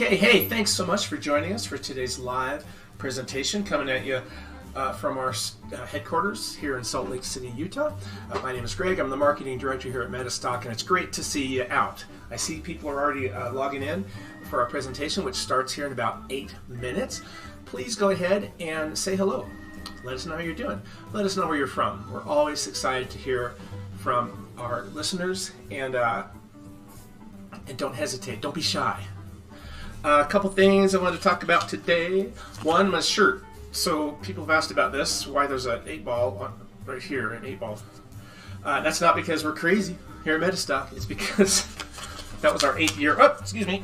Okay, hey, thanks so much for joining us for today's live presentation coming at you from our headquarters here in Salt Lake City, Utah. My name is Greg. I'm the marketing director here at MetaStock, and it's great to see you out. I see people are already logging in for our presentation, which starts here in about 8 minutes. Please go ahead and say hello. Let us know how you're doing. Let us know where you're from. We're always excited to hear from our listeners, and don't hesitate. Don't be shy. A couple things I wanted to talk about today. One, my shirt. So people have asked about this, why there's an 8-ball right here, an 8-ball. That's not because we're crazy here at MetaStock. It's because that was our 8th year. Oh, excuse me.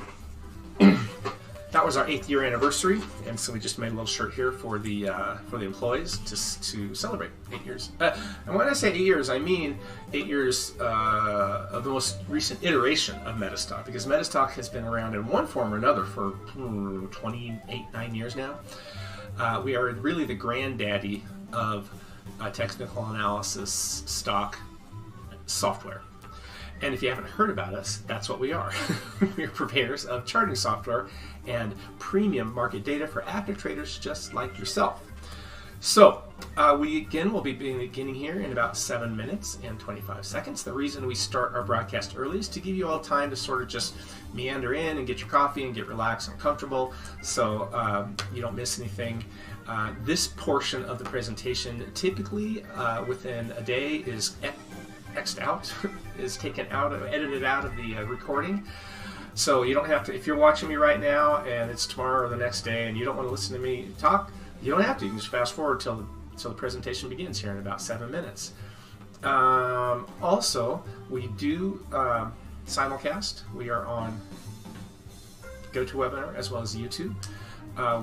That was our 8th year anniversary, and so we just made a little shirt here for the employees to celebrate 8 years. And when I say 8 years, I mean 8 years of the most recent iteration of MetaStock, because MetaStock has been around in one form or another for 9 years now. We are really the granddaddy of technical analysis stock software. And if you haven't heard about us, that's what we are. We're purveyors of charting software and premium market data for active traders just like yourself. So we will be beginning here in about 7 minutes and 25 seconds. The reason we start our broadcast early is to give you all time to sort of just meander in and get your coffee and get relaxed and comfortable, so you don't miss anything. This portion of the presentation typically within a day is X'd out, is taken out, edited out of the recording. So you don't have to, if you're watching me right now and it's tomorrow or the next day and you don't want to listen to me talk, you don't have to. You can just fast forward till the presentation begins here in about 7 minutes. Also, we do simulcast. We are on GoToWebinar as well as YouTube.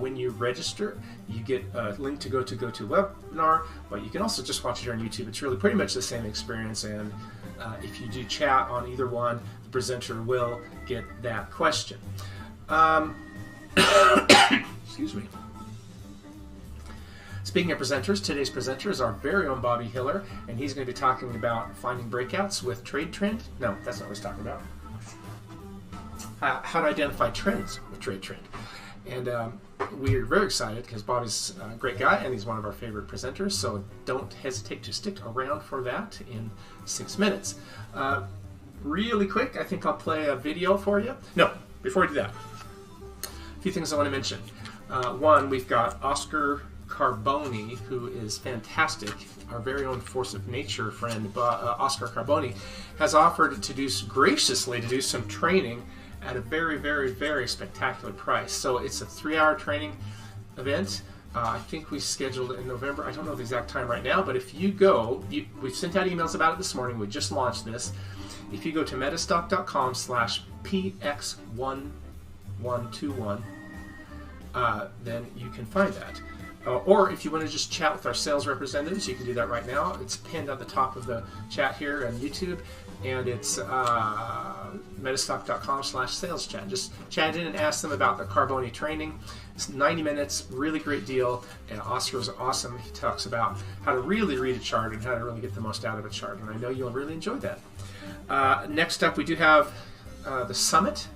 When you register, you get a link to GoToWebinar, but you can also just watch it here on YouTube. It's really pretty much the same experience, and if you do chat on either one, the presenter will get that question. Excuse me. Speaking of presenters, today's presenter is our very own Bobby Hiller, and he's going to be talking about finding breakouts with Trade Trend. No, that's not what he's talking about. How to identify trends with Trade Trend. And we're very excited because Bobby's a great guy and he's one of our favorite presenters, so don't hesitate to stick around for that in 6 minutes. Really quick, I think I'll play a video for you. No, before we do that, a few things I want to mention. One, we've got Oscar Carboni, who is fantastic. Our very own Force of Nature friend, Oscar Carboni, has offered graciously to do some training at a very, very, very spectacular price. So it's a 3-hour training event. I think we scheduled it in November. I don't know the exact time right now, but if you go, we've sent out emails about it this morning. We just launched this. If you go to metastock.com/px1121, then you can find that. Or if you want to just chat with our sales representatives, you can do that right now. It's pinned at the top of the chat here on YouTube, and it's metastock.com/sales-chat. Just chat in and ask them about the Carboni training. It's 90 minutes, really great deal, and Oscar's awesome. He talks about how to really read a chart and how to really get the most out of a chart, and I know you'll really enjoy that. Next up, we do have the summit.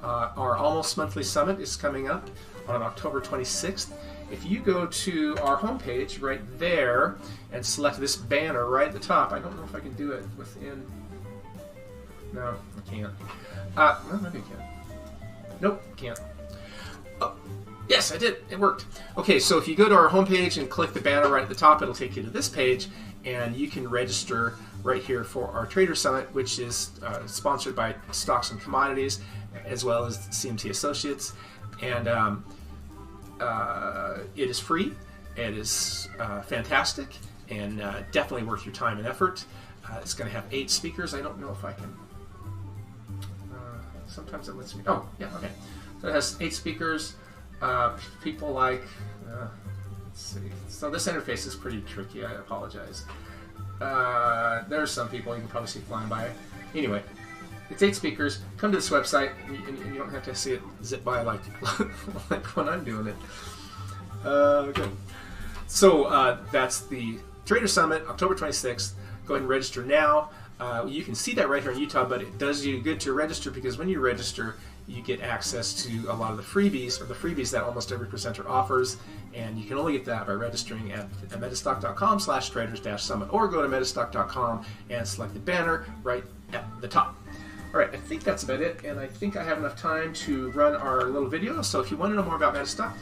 Our almost monthly summit is coming up on October 26th. If you go to our homepage right there and select this banner right at the top, I don't know if I can do it within. No, I can't. Well, maybe I can. Nope, can't. Oh, yes, I did. It worked. Okay, so if you go to our homepage and click the banner right at the top, it'll take you to this page, and you can register right here for our Trader Summit, which is sponsored by Stocks and Commodities, as well as CMT Associates. And it is free. It is fantastic, and definitely worth your time and effort. It's going to have 8 speakers. I don't know if I can. Sometimes it lets me. Oh, yeah, okay. So it has 8 speakers. People like. Let's see. So this interface is pretty tricky. I apologize. There's some people you can probably see flying by. Anyway, it's 8 speakers. Come to this website, and you don't have to see it zip by like like when I'm doing it. Okay. So that's the Trader Summit, October 26th. Go ahead and register now. You can see that right here in Utah, but it does you good to register, because when you register, you get access to a lot of the freebies that almost every presenter offers, and you can only get that by registering at metastock.com/traders-summit, or go to metastock.com and select the banner right at the top. All right, I think that's about it, and I think I have enough time to run our little video. So if you want to know more about MetaStock,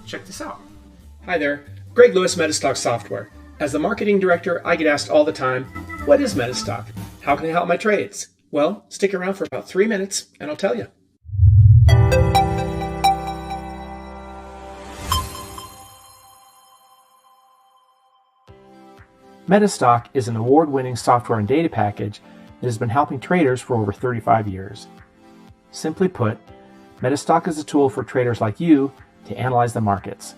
check this out. Hi there, Greg Lewis, MetaStock Software. As the marketing director, I get asked all the time, what is MetaStock? How can I help my trades? Well, stick around for about 3 minutes and I'll tell you. MetaStock is an award-winning software and data package that has been helping traders for over 35 years. Simply put, MetaStock is a tool for traders like you to analyze the markets.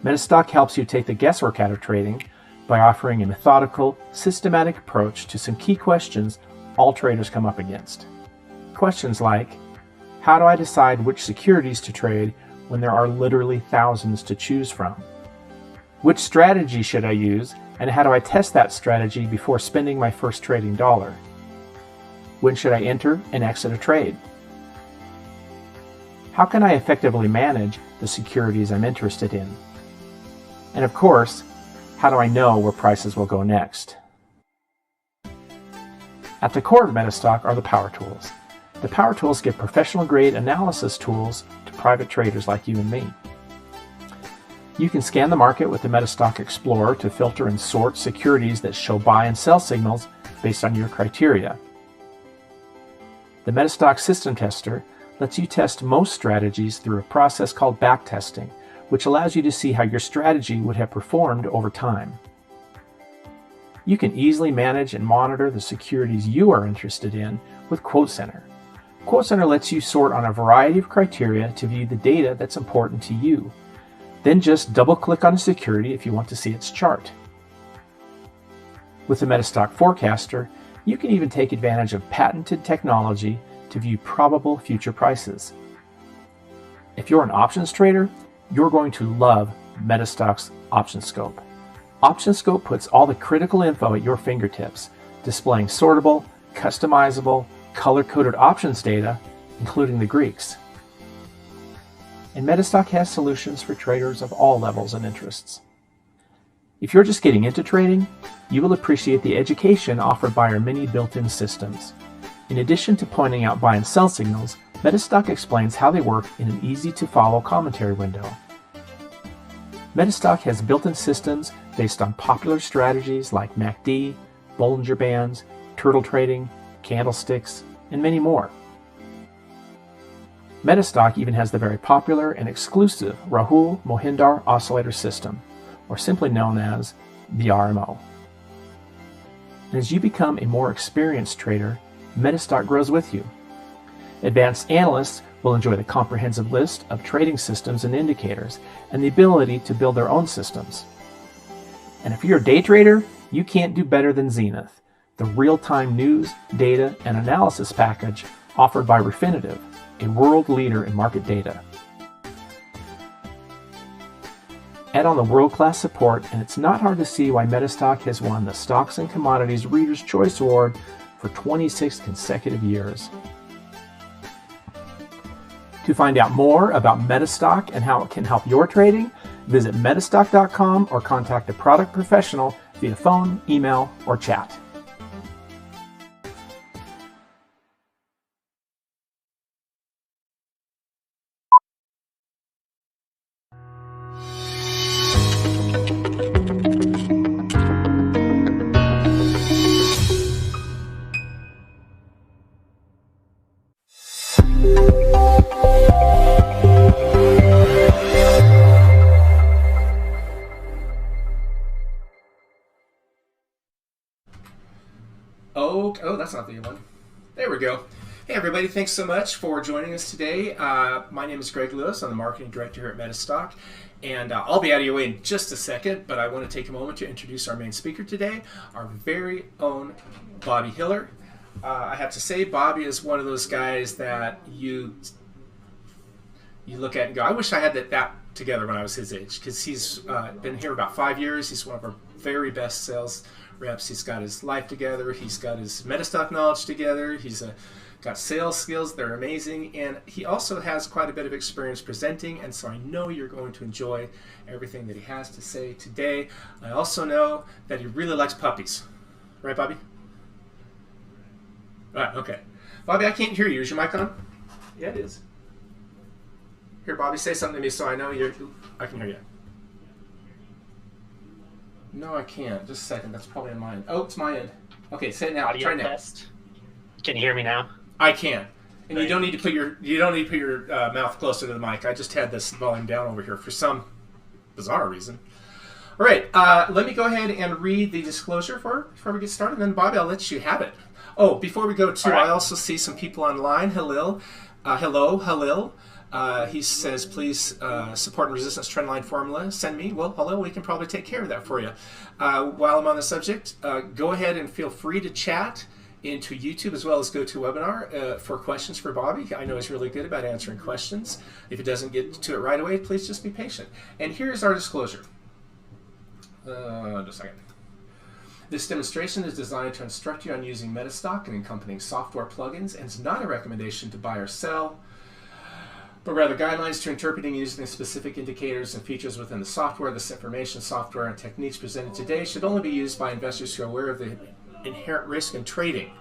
MetaStock helps you take the guesswork out of trading by offering a methodical, systematic approach to some key questions all traders come up against. Questions like, how do I decide which securities to trade when there are literally thousands to choose from? Which strategy should I use, and how do I test that strategy before spending my first trading dollar? When should I enter and exit a trade? How can I effectively manage the securities I'm interested in? And of course, how do I know where prices will go next? At the core of MetaStock are the Power Tools. The Power Tools give professional-grade analysis tools to private traders like you and me. You can scan the market with the MetaStock Explorer to filter and sort securities that show buy and sell signals based on your criteria. The MetaStock System Tester lets you test most strategies through a process called backtesting, which allows you to see how your strategy would have performed over time. You can easily manage and monitor the securities you are interested in with QuoteCenter. QuoteCenter lets you sort on a variety of criteria to view the data that's important to you. Then just double-click on a security if you want to see its chart. With the MetaStock Forecaster, you can even take advantage of patented technology to view probable future prices. If you're an options trader, you're going to love MetaStock's OptionScope. OptionScope puts all the critical info at your fingertips, displaying sortable, customizable, color-coded options data, including the Greeks. And MetaStock has solutions for traders of all levels and interests. If you're just getting into trading, you will appreciate the education offered by our many built-in systems. In addition to pointing out buy and sell signals, MetaStock explains how they work in an easy-to-follow commentary window. MetaStock has built-in systems based on popular strategies like MACD, Bollinger Bands, turtle trading, candlesticks, and many more. MetaStock even has the very popular and exclusive Rahul Mohindar Oscillator System, or simply known as the RMO. And as you become a more experienced trader, MetaStock grows with you. Advanced analysts will enjoy the comprehensive list of trading systems and indicators, and the ability to build their own systems. And if you're a day trader, you can't do better than Zenith, the real-time news, data, and analysis package offered by Refinitiv, a world leader in market data. Add on the world-class support, and it's not hard to see why MetaStock has won the Stocks and Commodities Reader's Choice Award for 26 consecutive years. To find out more about MetaStock and how it can help your trading, visit metastock.com or contact a product professional via phone, email, or chat. Oh, that's not the one. There we go. Hey everybody, thanks so much for joining us today. My name is Greg Lewis. I'm the marketing director here at MetaStock, and I'll be out of your way in just a second, but I want to take a moment to introduce our main speaker today, our very own Bobby Hiller. I have to say, Bobby is one of those guys that you look at and go, I wish I had that together when I was his age, because he's been here about 5 years. He's one of our very best sales reps. He's got his life together. He's got his MetaStock knowledge together. He's got sales skills. They're amazing. And he also has quite a bit of experience presenting. And so I know you're going to enjoy everything that he has to say today. I also know that he really likes puppies. Right, Bobby? All right, okay. Bobby, I can't hear you. Is your mic on? Yeah, it is. Here, Bobby, say something to me so I know I can hear you. No, I can't. Just a second. That's probably on my end. Oh, it's my end. Okay, say it now. Audio Try now. test. Can you hear me now? I can. And Great. you don't need to put your mouth closer to the mic. I just had this volume down over here for some bizarre reason. All right, let me go ahead and read the disclosure before we get started. Then, Bobby, I'll let you have it. Oh, before we go, too, All right. I also see some people online. Hello, Halil. He says, please, support and resistance trendline formula. Send me. Well, hello, we can probably take care of that for you. While I'm on the subject, go ahead and feel free to chat into YouTube as well as GoToWebinar for questions for Bobby. I know he's really good about answering questions. If he doesn't get to it right away, please just be patient. And here's our disclosure. Just a second. This demonstration is designed to instruct you on using MetaStock and accompanying software plugins, and is not a recommendation to buy or sell, but rather guidelines to interpreting and using the specific indicators and features within the software. This information, software, and techniques presented today should only be used by investors who are aware of the inherent risk in trading.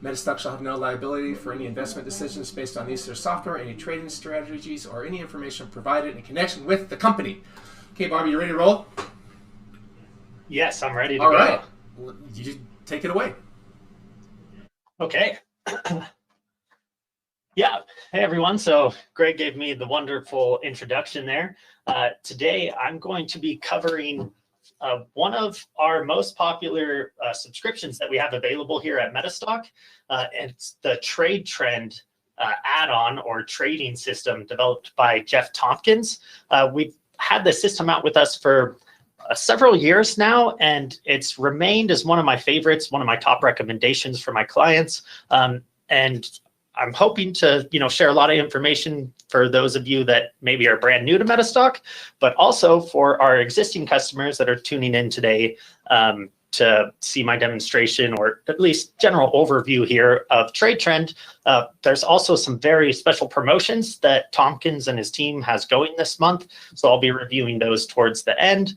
MetaStock shall have no liability for any investment decisions based on use of their software, any trading strategies, or any information provided in connection with the company. Okay, Bobby, you ready to roll? Yes, I'm ready to All go. right. You take it away. Okay. Yeah. Hey, everyone. So Greg gave me the wonderful introduction there. Today, I'm going to be covering one of our most popular subscriptions that we have available here at MetaStock. And it's the Trade Trend add-on or trading system developed by Jeff Tompkins. We've had this system out with us for several years now, and it's remained as one of my favorites, one of my top recommendations for my clients. And I'm hoping to, share a lot of information for those of you that maybe are brand new to MetaStock, but also for our existing customers that are tuning in today to see my demonstration or at least general overview here of Trade Trend. There's also some very special promotions that Tompkins and his team has going this month. So I'll be reviewing those towards the end.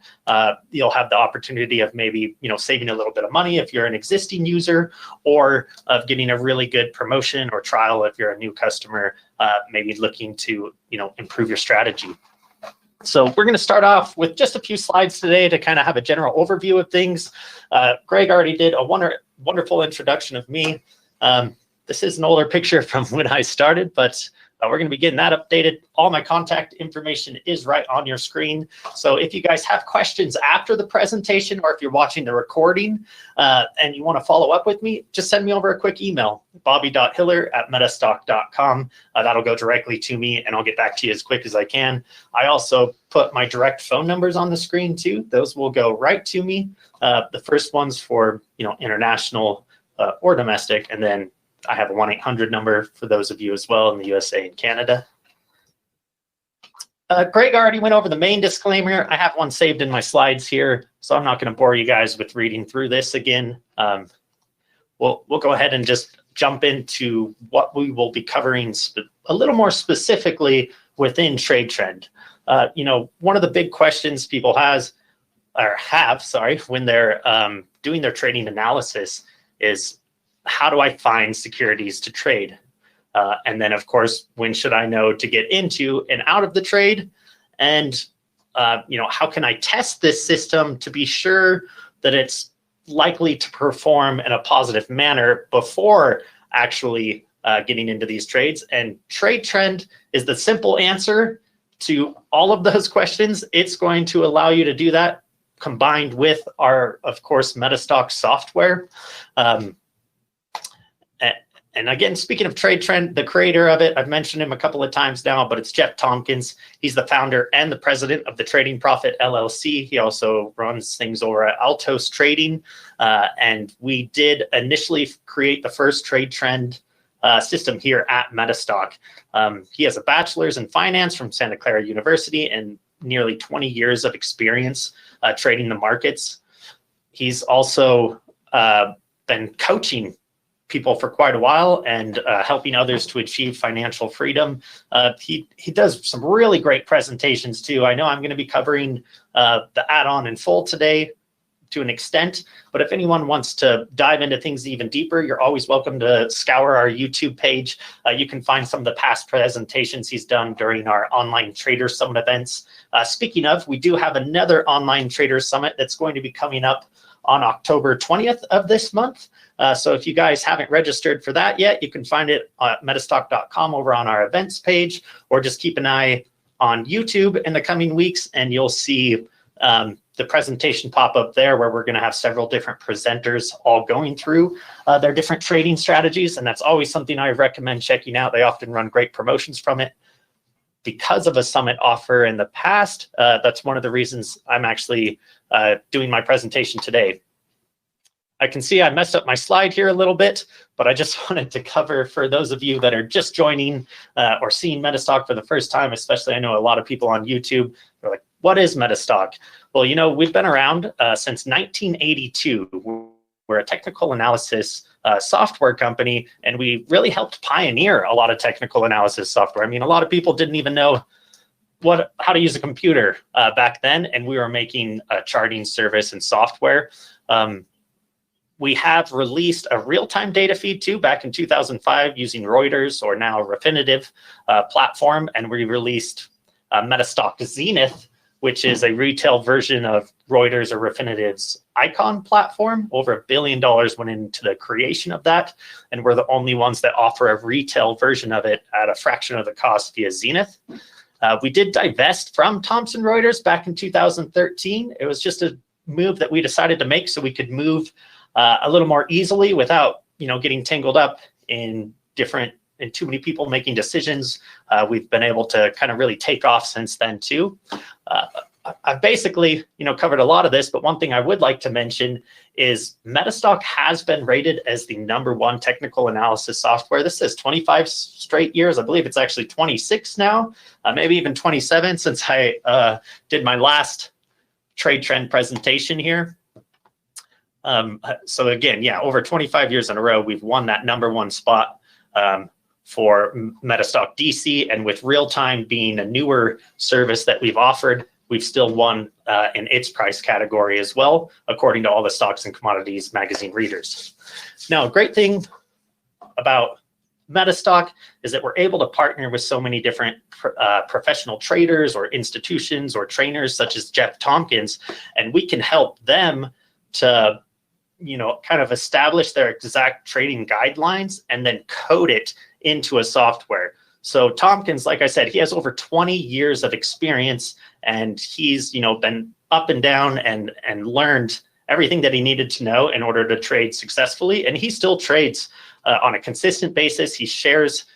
You'll have the opportunity of maybe, saving a little bit of money if you're an existing user, or of getting a really good promotion or trial if you're a new customer, maybe looking to, improve your strategy. So we're going to start off with just a few slides today to kind of have a general overview of things. Greg already did a wonderful introduction of me. This is an older picture from when I started, but we're going to be getting that updated. All my contact information is right on your screen. So if you guys have questions after the presentation, or if you're watching the recording and you want to follow up with me, just send me over a quick email, bobby.hiller@metastock.com. That'll go directly to me, and I'll get back to you as quick as I can. I also put my direct phone numbers on the screen too. Those will go right to me. The first one's for international or domestic, and then I have a 1-800 number for those of you as well in the USA and Canada. Greg already went over the main disclaimer. I have one saved in my slides here, so I'm not going to bore you guys with reading through this again. We'll go ahead and just jump into what we will be covering a little more specifically within Trade Trend. One of the big questions people have, when they're doing their trading analysis is, how do I find securities to trade? And then, of course, when should I know to get into and out of the trade? And, how can I test this system to be sure that it's likely to perform in a positive manner before actually getting into these trades? And Trade Trend is the simple answer to all of those questions. It's going to allow you to do that, combined with our, of course, MetaStock software. And again, speaking of Trade Trend, the creator of it, I've mentioned him a couple of times now, but it's Jeff Tompkins. He's the founder and the president of the Trading Profit LLC. He also runs things over at Altos Trading. And we did initially create the first Trade Trend system here at MetaStock. He has a bachelor's in finance from Santa Clara University and nearly 20 years of experience trading the markets. He's also been coaching people for quite a while and helping others to achieve financial freedom. He does some really great presentations too. I know I'm going to be covering the add-on in full today to an extent, but if anyone wants to dive into things even deeper, you're always welcome to scour our YouTube page. You can find some of the past presentations he's done during our online trader summit events. Speaking of, we do have another online trader summit that's going to be coming up on October 20th of this month. So if you guys haven't registered for that yet, you can find it at metastock.com over on our events page, or just keep an eye on YouTube in the coming weeks and you'll see the presentation pop up there, where we're going to have several different presenters all going through their different trading strategies. And that's always something I recommend checking out. They often run great promotions from it. Because of a summit offer in the past, that's one of the reasons I'm actually doing my presentation today. I can see I messed up my slide here a little bit, but I just wanted to cover for those of you that are just joining or seeing MetaStock for the first time, especially I know a lot of people on YouTube are like, what is MetaStock? Well, you know, we've been around since 1982. We're a technical analysis software company, and we really helped pioneer a lot of technical analysis software. I mean, a lot of people didn't even know how to use a computer back then, and we were making a charting service and software. We have released a real-time data feed too back in 2005 using Reuters, or now Refinitiv platform, and we released MetaStock Zenith, which is a retail version of Reuters or Refinitiv's Icon platform. Over $1 billion went into the creation of that, and we're the only ones that offer a retail version of it at a fraction of the cost via Zenith. We did divest from Thomson Reuters back in 2013. It was just a move that we decided to make so we could move a little more easily without, you know, getting tangled up in too many people making decisions. We've been able to kind of really take off since then too. I've basically, you know, covered a lot of this, but one thing I would like to mention is MetaStock has been rated as the #1 technical analysis software. This is 25 straight years. I believe it's actually 26 now, maybe even 27 since I did my last trade trend presentation here. So again, yeah, over 25 years in a row, we've won that #1 spot for MetaStock DC, and with real-time being a newer service that we've offered, we've still won in its price category as well, according to all the Stocks and Commodities magazine readers. Now, a great thing about MetaStock is that we're able to partner with so many different professional traders or institutions or trainers such as Jeff Tompkins, and we can help them to, you know, kind of establish their exact trading guidelines and then code it into a software. So Tompkins, like I said, he has over 20 years of experience, and he's, you know, been up and down and learned everything that he needed to know in order to trade successfully. And he still trades on a consistent basis. He shares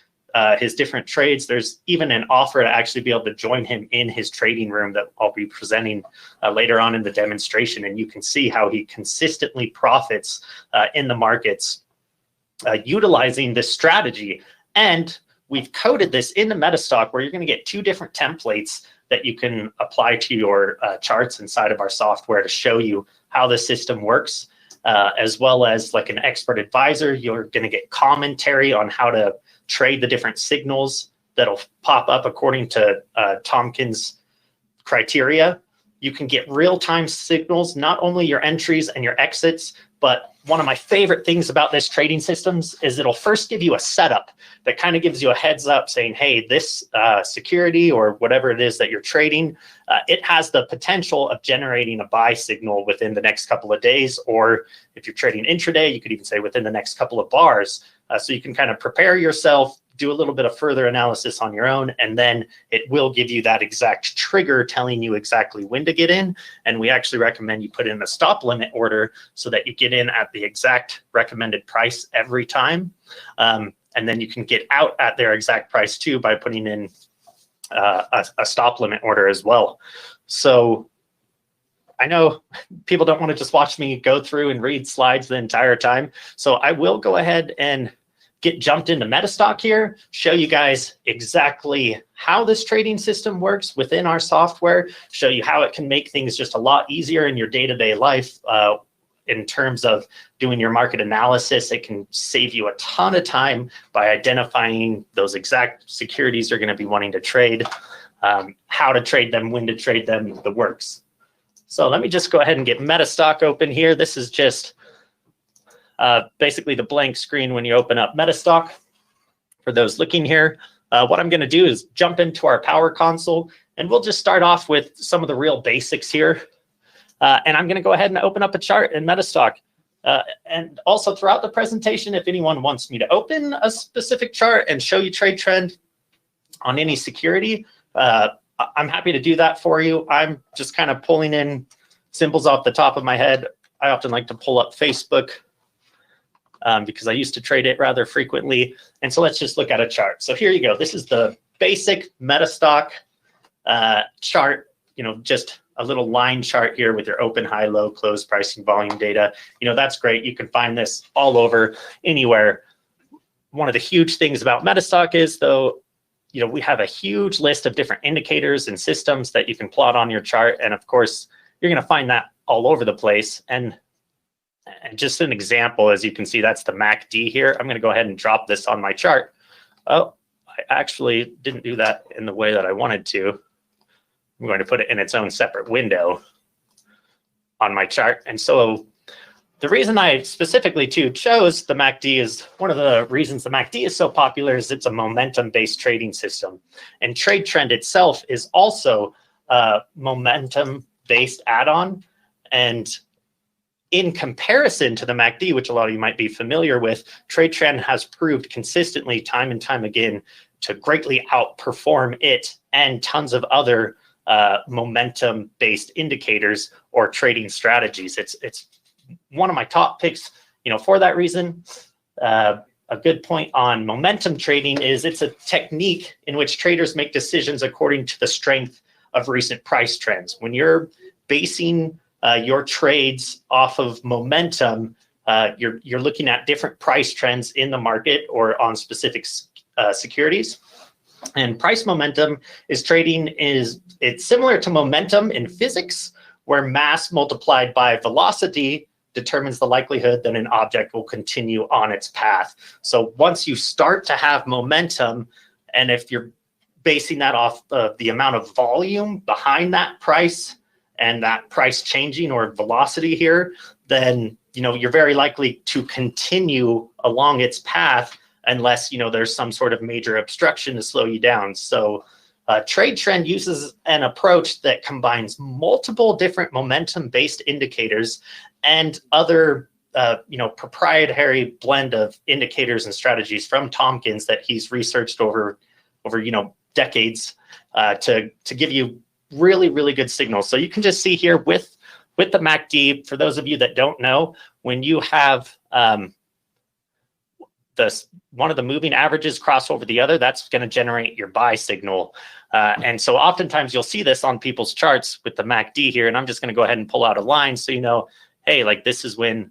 his different trades. There's even an offer to actually be able to join him in his trading room that I'll be presenting later on in the demonstration. And you can see how he consistently profits in the markets utilizing this strategy. And we've coded this into MetaStock, where you're going to get 2 different templates that you can apply to your charts inside of our software to show you how the system works, as well as like an expert advisor. You're going to get commentary on how to trade the different signals that'll pop up according to Tompkins criteria. You can get real-time signals, not only your entries and your exits, but one of my favorite things about this trading systems is it'll first give you a setup that kind of gives you a heads up saying, hey, this security or whatever it is that you're trading, it has the potential of generating a buy signal within the next couple of days. Or if you're trading intraday, you could even say within the next couple of bars. So you can kind of prepare yourself, do a little bit of further analysis on your own, and then it will give you that exact trigger telling you exactly when to get in. And we actually recommend you put in a stop limit order so that you get in at the exact recommended price every time. And then you can get out at their exact price too by putting in a stop limit order as well. So I know people don't want to just watch me go through and read slides the entire time. So I will go ahead and get jumped into MetaStock here, show you guys exactly how this trading system works within our software, show you how it can make things just a lot easier in your day-to-day life in terms of doing your market analysis. It can save you a ton of time by identifying those exact securities you're going to be wanting to trade, how to trade them, when to trade them, the works. So let me just go ahead and get MetaStock open here. This is just basically the blank screen when you open up MetaStock. For those looking here, what I'm going to do is jump into our Power Console, and we'll just start off with some of the real basics here. And I'm going to go ahead and open up a chart in MetaStock. And also throughout the presentation, if anyone wants me to open a specific chart and show you trade trend on any security, I'm happy to do that for you. I'm just kind of pulling in symbols off the top of my head. I often like to pull up Facebook because I used to trade it rather frequently. And so let's just look at a chart. So here you go. This is the basic MetaStock chart, just a little line chart here with your open, high, low, close, pricing, volume data. That's great. You can find this all over, anywhere. One of the huge things about MetaStock is, though, we have a huge list of different indicators and systems that you can plot on your chart. And of course, you're going to find that all over the place. And just an example, as you can see, that's the MACD here. I'm going to go ahead and drop this on my chart. Oh, I actually didn't do that in the way that I wanted to. I'm going to put it in its own separate window on my chart. And so the reason I specifically chose the MACD is one of the reasons the MACD is so popular is it's a momentum-based trading system. And trade trend itself is also a momentum-based add-on. And in comparison to the MACD, which a lot of you might be familiar with, trade trend has proved consistently time and time again to greatly outperform it and tons of other momentum-based indicators or trading strategies. It's one of my top picks, for that reason. A good point on momentum trading is it's a technique in which traders make decisions according to the strength of recent price trends. When you're basing your trades off of momentum, you're looking at different price trends in the market or on specific securities. And price momentum it's similar to momentum in physics, where mass multiplied by velocity determines the likelihood that an object will continue on its path. So once you start to have momentum, and if you're basing that off of the amount of volume behind that price and that price changing or velocity here, then you're very likely to continue along its path unless there's some sort of major obstruction to slow you down. So trade trend uses an approach that combines multiple different momentum-based indicators and other proprietary blend of indicators and strategies from Tompkins that he's researched over decades to give you really, really good signals. So you can just see here with the MACD, for those of you that don't know, when you have one of the moving averages cross over the other, that's going to generate your buy signal. And so oftentimes you'll see this on people's charts with the MACD here, and I'm just going to go ahead and pull out a line so hey, like this is when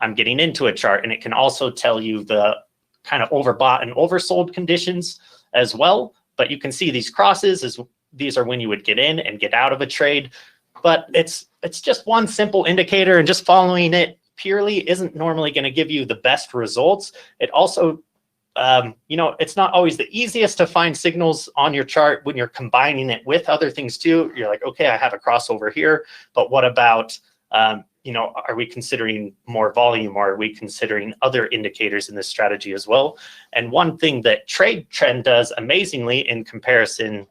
I'm getting into a chart. And it can also tell you the kind of overbought and oversold conditions as well. But you can see these crosses, these are when you would get in and get out of a trade. But it's just one simple indicator, and just following it purely isn't normally going to give you the best results. It also, it's not always the easiest to find signals on your chart when you're combining it with other things too. You're like, okay, I have a crossover here, but what about, are we considering more volume, or are we considering other indicators in this strategy as well? And one thing that trade trend does amazingly in comparison,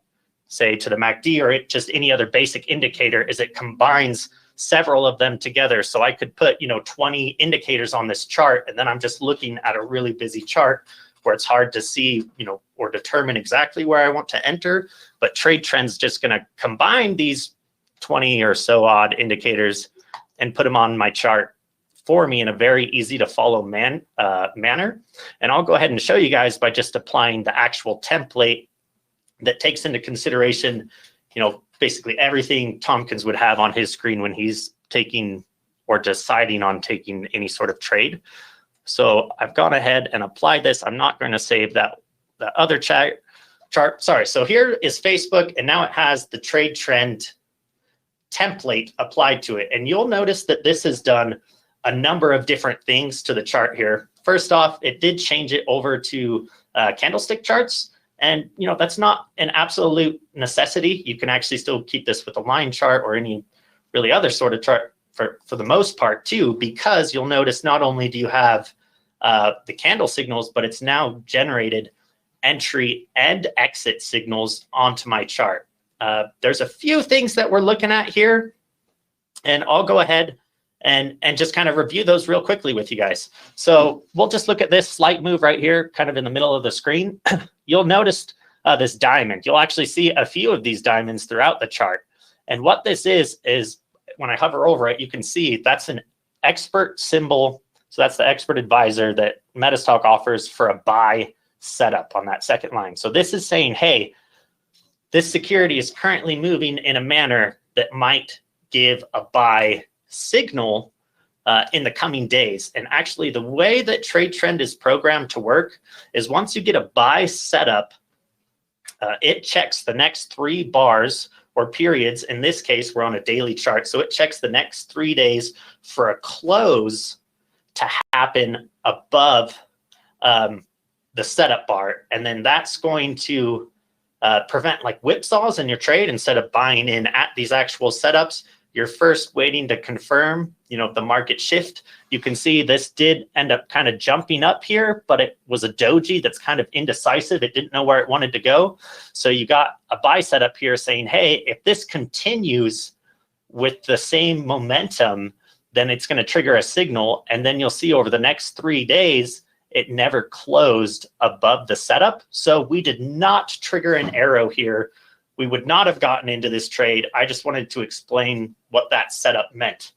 say, to the MACD or just any other basic indicator, is it combines several of them together. So I could put 20 indicators on this chart, and then I'm just looking at a really busy chart where it's hard to see or determine exactly where I want to enter. But trade trend's just going to combine these 20 or so odd indicators and put them on my chart for me in a very easy to follow manner. And I'll go ahead and show you guys by just applying the actual template that takes into consideration basically everything Tompkins would have on his screen when he's taking or deciding on taking any sort of trade. So I've gone ahead and applied this. I'm not going to save that other chart. Sorry. So here is Facebook, and now it has the trade trend template applied to it. And you'll notice that this is done a number of different things to the chart here. First off, it did change it over to candlestick charts. And, you know, that's not an absolute necessity. You can actually still keep this with a line chart or any really other sort of chart for the most part too, because you'll notice not only do you have the candle signals, but it's now generated entry and exit signals onto my chart. There's a few things that we're looking at here, and I'll go ahead and just kind of review those real quickly with you guys. So we'll just look at this slight move right here, kind of in the middle of the screen. You'll notice this diamond. You'll actually see a few of these diamonds throughout the chart. And what this is when I hover over it, you can see that's an expert symbol. So that's the expert advisor that MetaStock offers for a buy setup on that second line. So this is saying, hey, this security is currently moving in a manner that might give a buy signal in the coming days. And actually the way that Trade Trend is programmed to work is once you get a buy setup, it checks the next 3 bars or periods. In this case, we're on a daily chart. So it checks the next 3 days for a close to happen above the setup bar. And then that's going to prevent like whipsaws in your trade. Instead of buying in at these actual setups, you're first waiting to confirm, you know, the market shift. You can see this did end up kind of jumping up here, but it was a doji that's kind of indecisive. It didn't know where it wanted to go. So you got a buy setup here saying, hey, if this continues with the same momentum, then it's going to trigger a signal. And then you'll see over the next 3 days, it never closed above the setup. So we did not trigger an arrow here. We would not have gotten into this trade. I just wanted to explain what that setup meant.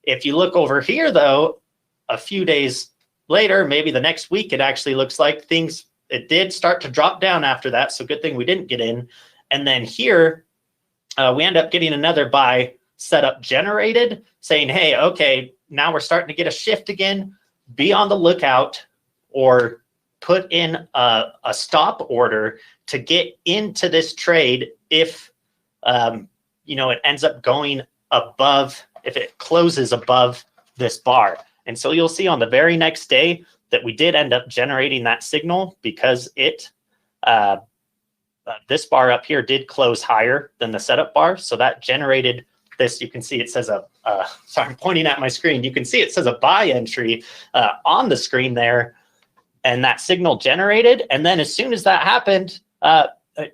If you look over here, though, a few days later, maybe the next week, it actually looks like it did start to drop down after that. So good thing we didn't get in. And then here, we end up getting another buy setup generated saying, hey, okay, now we're starting to get a shift again. Be on the lookout or put in a stop order to get into this trade if you know, it ends up going above, if it closes above this bar. And so you'll see on the very next day that we did end up generating that signal because it this bar up here did close higher than the setup bar. So that generated this. You can see it says sorry, I'm pointing at my screen. You can see it says a buy entry on the screen there. And that signal generated. And then as soon as that happened,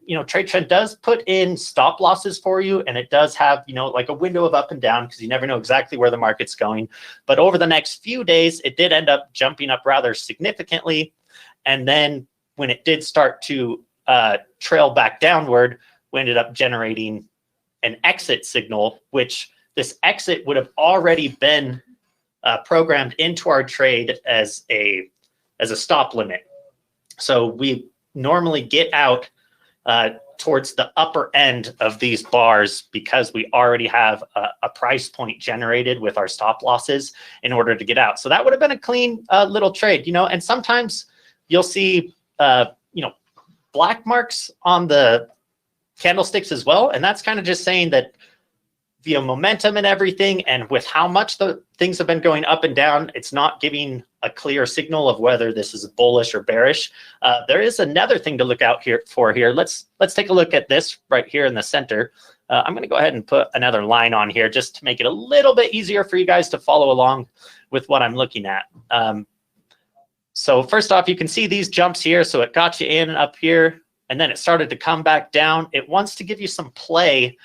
you know, Trade Trend does put in stop losses for you. And it does have, you know, like a window of up and down because you never know exactly where the market's going. But over the next few days, it did end up jumping up rather significantly. And then when it did start to trail back downward, we ended up generating an exit signal, which this exit would have already been programmed into our trade as a stop limit. So we normally get out towards the upper end of these bars because we already have a price point generated with our stop losses in order to get out. So that would have been a clean little trade, you know, and sometimes you'll see, you know, black marks on the candlesticks as well. And that's kind of just saying that via momentum and everything, and with how much the things have been going up and down, it's not giving a clear signal of whether this is bullish or bearish. There is another thing to look out here for here. Let's take a look at this right here in the center. I'm going to go ahead and put another line on here just to make it a little bit easier for you guys to follow along with what I'm looking at. So first off, you can see these jumps here. So it got you in up here, and then it started to come back down. It wants to give you some play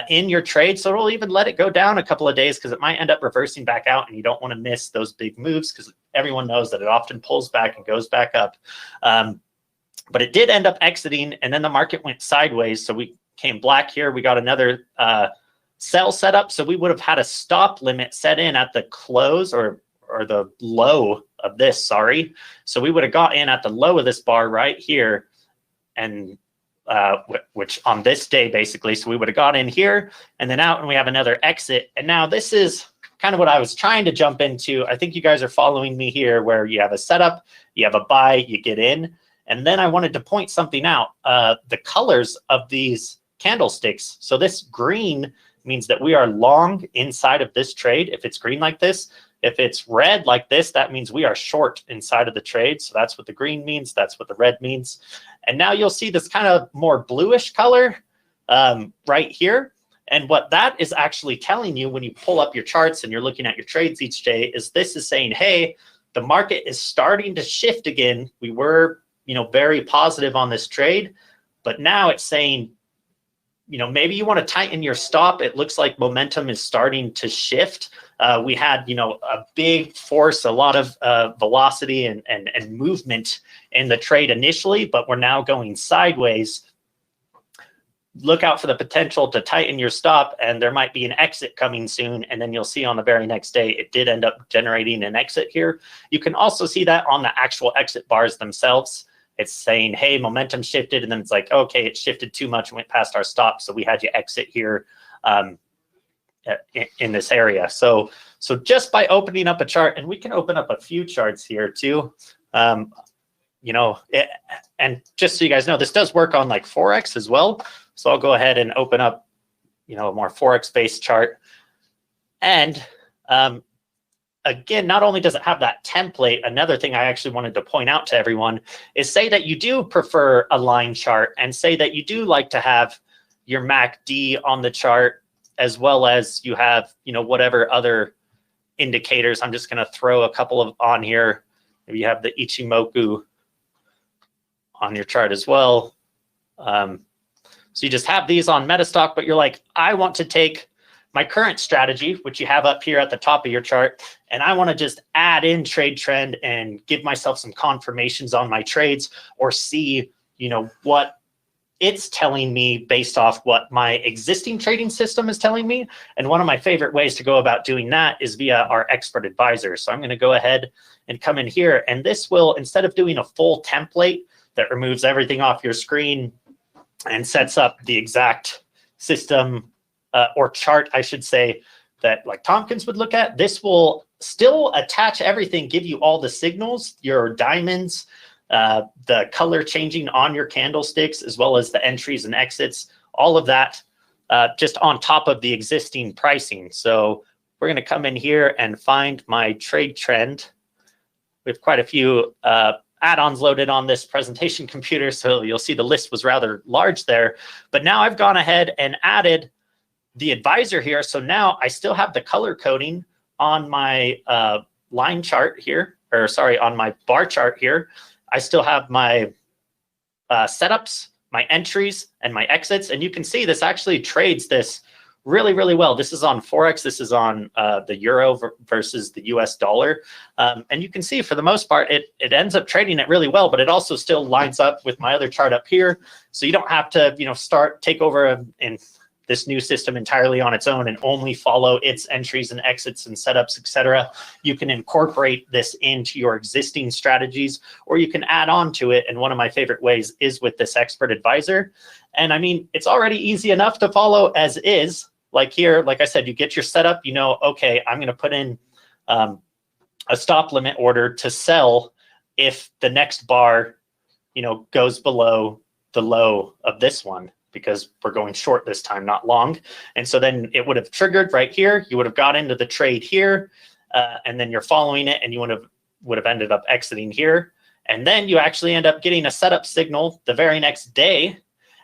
in your trade. So it'll even let it go down a couple of days because it might end up reversing back out, and you don't want to miss those big moves because everyone knows that it often pulls back and goes back up. But it did end up exiting, and then the market went sideways. So we came black here. We got another sell set up. So we would have had a stop limit set in at the close or the low of this, sorry. So we would have got in at the low of this bar right here, and which on this day, basically. So we would have got in here and then out, and we have another exit. And now this is kind of what I was trying to jump into. I think you guys are following me here, where you have a setup, you have a buy, you get in. And then I wanted to point something out, the colors of these candlesticks. So this green means that we are long inside of this trade. If it's green like this, If it's red like this, that means we are short inside of the trade. So that's what the green means. That's what the red means. And now you'll see this kind of more bluish color right here. And what that is actually telling you when you pull up your charts and you're looking at your trades each day is this is saying, hey, the market is starting to shift again. We were, very positive on this trade, but now it's saying, maybe you want to tighten your stop. It looks like momentum is starting to shift. We had, a big force, a lot of velocity and movement in the trade initially, but we're now going sideways. Look out for the potential to tighten your stop, and there might be an exit coming soon. And then you'll see on the very next day, it did end up generating an exit here. You can also see that on the actual exit bars themselves. It's saying, hey, momentum shifted, and then it's like, okay, it shifted too much and went past our stop, so we had you exit here in this area. So just by opening up a chart, and we can open up a few charts here too, and just so you guys know, this does work on like Forex as well. So I'll go ahead and open up, a more Forex-based chart. And again, not only does it have that template, another thing I actually wanted to point out to everyone is say that you do prefer a line chart, and say that you do like to have your MACD on the chart, as well as you have, whatever other indicators. I'm just going to throw a couple of on here. Maybe you have the Ichimoku on your chart as well. So you just have these on MetaStock, but you're like, I want to take my current strategy, which you have up here at the top of your chart, and I want to just add in trade trend and give myself some confirmations on my trades, or see, what it's telling me based off what my existing trading system is telling me. And one of my favorite ways to go about doing that is via our expert advisor. So I'm going to go ahead and come in here, and this will, instead of doing a full template that removes everything off your screen and sets up the exact system or chart, I should say, that like Tompkins would look at, this will still attach everything, give you all the signals, your diamonds, the color changing on your candlesticks, as well as the entries and exits, all of that just on top of the existing pricing. So we're going to come in here and find my trade trend. We have quite a few add-ons loaded on this presentation computer, so you'll see the list was rather large there. But now I've gone ahead and added the advisor here. So now I still have the color coding on my line chart here, or sorry, on my bar chart here. I still have my setups, my entries, and my exits. And you can see this actually trades this really, really well. This is on Forex. This is on the euro versus the US dollar. And you can see for the most part, it ends up trading it really well, but it also still lines up with my other chart up here. So you don't have to, take over in this new system entirely on its own and only follow its entries and exits and setups, etc. You can incorporate this into your existing strategies, or you can add on to it. And one of my favorite ways is with this expert advisor. And I mean, it's already easy enough to follow as is. Like here, like I said, you get your setup, okay, I'm going to put in a stop limit order to sell if the next bar, goes below the low of this one, because we're going short this time, not long. And so then it would have triggered right here. You would have got into the trade here, and then you're following it, and you would have ended up exiting here. And then you actually end up getting a setup signal the very next day.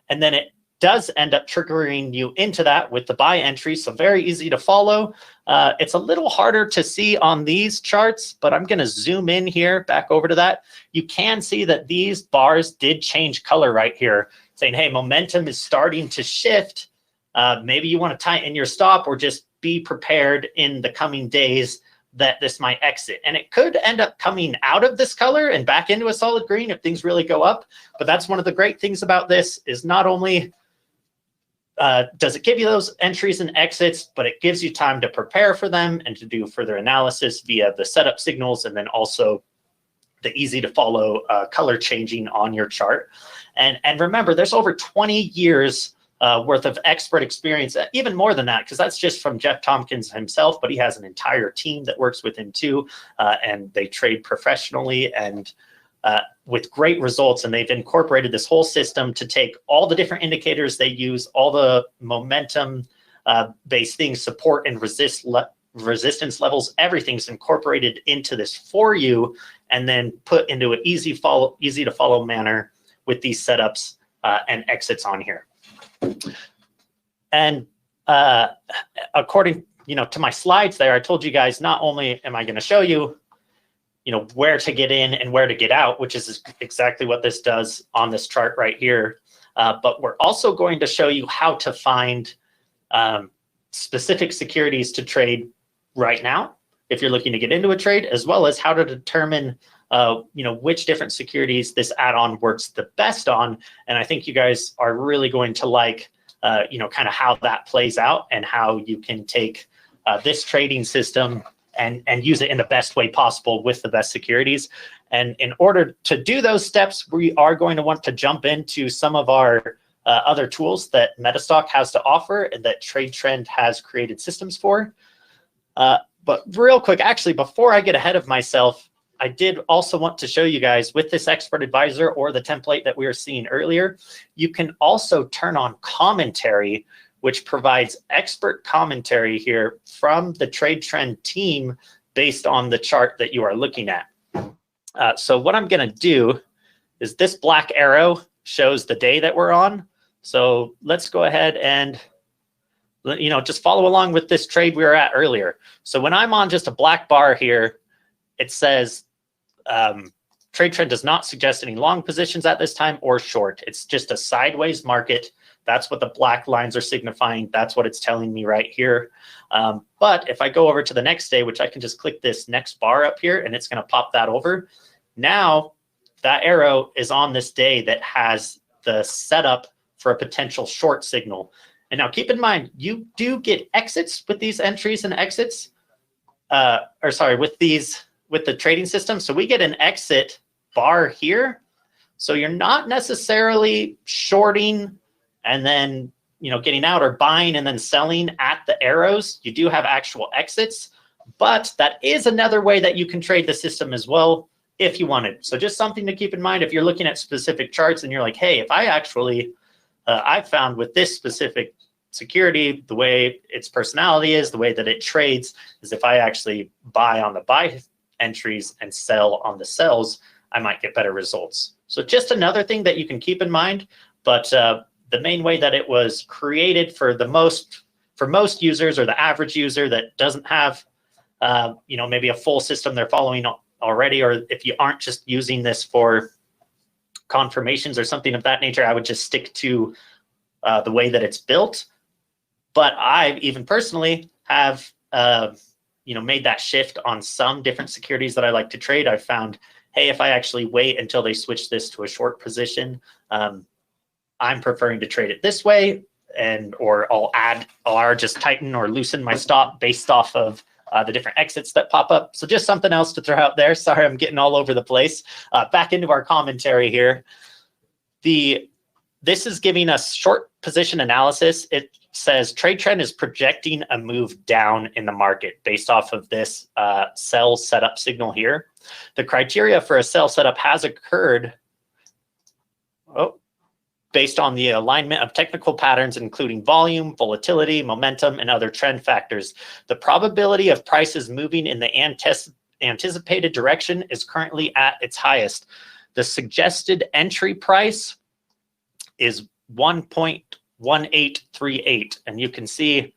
And then it does end up triggering you into that with the buy entry. So very easy to follow. It's a little harder to see on these charts, but I'm going to zoom in here back over to that. You can see that these bars did change color right here, saying, hey, momentum is starting to shift. Maybe you want to tighten your stop, or just be prepared in the coming days that this might exit. And it could end up coming out of this color and back into a solid green if things really go up. But that's one of the great things about this, is not only does it give you those entries and exits, but it gives you time to prepare for them and to do further analysis via the setup signals, and then also the easy to follow color changing on your chart. And remember, there's over 20 years worth of expert experience, even more than that, because that's just from Jeff Tompkins himself, but he has an entire team that works with him too, and they trade professionally and with great results. And they've incorporated this whole system to take all the different indicators they use, all the momentum based things, support and resist resistance levels, everything's incorporated into this for you, and then put into an easy to follow manner with these setups and exits on here. And according, to my slides there, I told you guys, not only am I going to show you, where to get in and where to get out, which is exactly what this does on this chart right here. But we're also going to show you how to find specific securities to trade right now, if you're looking to get into a trade, as well as how to determine, which different securities this add-on works the best on. And I think you guys are really going to like, kind of how that plays out and how you can take this trading system and use it in the best way possible with the best securities. And in order to do those steps, we are going to want to jump into some of our other tools that MetaStock has to offer and that TradeTrend has created systems for. But real quick, actually, before I get ahead of myself, I did also want to show you guys with this expert advisor or the template that we were seeing earlier, you can also turn on commentary, which provides expert commentary here from the TradeTrend team based on the chart that you are looking at. So what I'm going to do is this black arrow shows the day that we're on. So let's go ahead and, just follow along with this trade we were at earlier. So when I'm on just a black bar here, it says TradeTrend does not suggest any long positions at this time or short. It's just a sideways market. That's what the black lines are signifying. That's what it's telling me right here. But if I go over to the next day, which I can just click this next bar up here and it's going to pop that over. Now that arrow is on this day that has the setup for a potential short signal. And now keep in mind, you do get exits with these entries and exits, with the trading system. So we get an exit bar here. So you're not necessarily shorting and then, getting out or buying and then selling at the arrows. You do have actual exits, but that is another way that you can trade the system as well if you wanted. So just something to keep in mind if you're looking at specific charts and you're like, hey, if I actually, I've found with this specific security, the way its personality is, the way that it trades is if I actually buy on the buy entries and sell on the sells, I might get better results. So just another thing that you can keep in mind, but the main way that it was created for most users or the average user that doesn't have, maybe a full system they're following already, or if you aren't just using this for confirmations or something of that nature, I would just stick to the way that it's built. But I even personally have, made that shift on some different securities that I like to trade. I've found, hey, if I actually wait until they switch this to a short position, I'm preferring to trade it this way, or I'll just tighten or loosen my stop based off of the different exits that pop up. So just something else to throw out there. Sorry, I'm getting all over the place. Back into our commentary here. This is giving us short position analysis. It says TradeTrend is projecting a move down in the market based off of this sell setup signal here. The criteria for a sell setup has occurred based on the alignment of technical patterns, including volume, volatility, momentum, and other trend factors. The probability of prices moving in the anticipated direction is currently at its highest. The suggested entry price is 1.1838, and you can see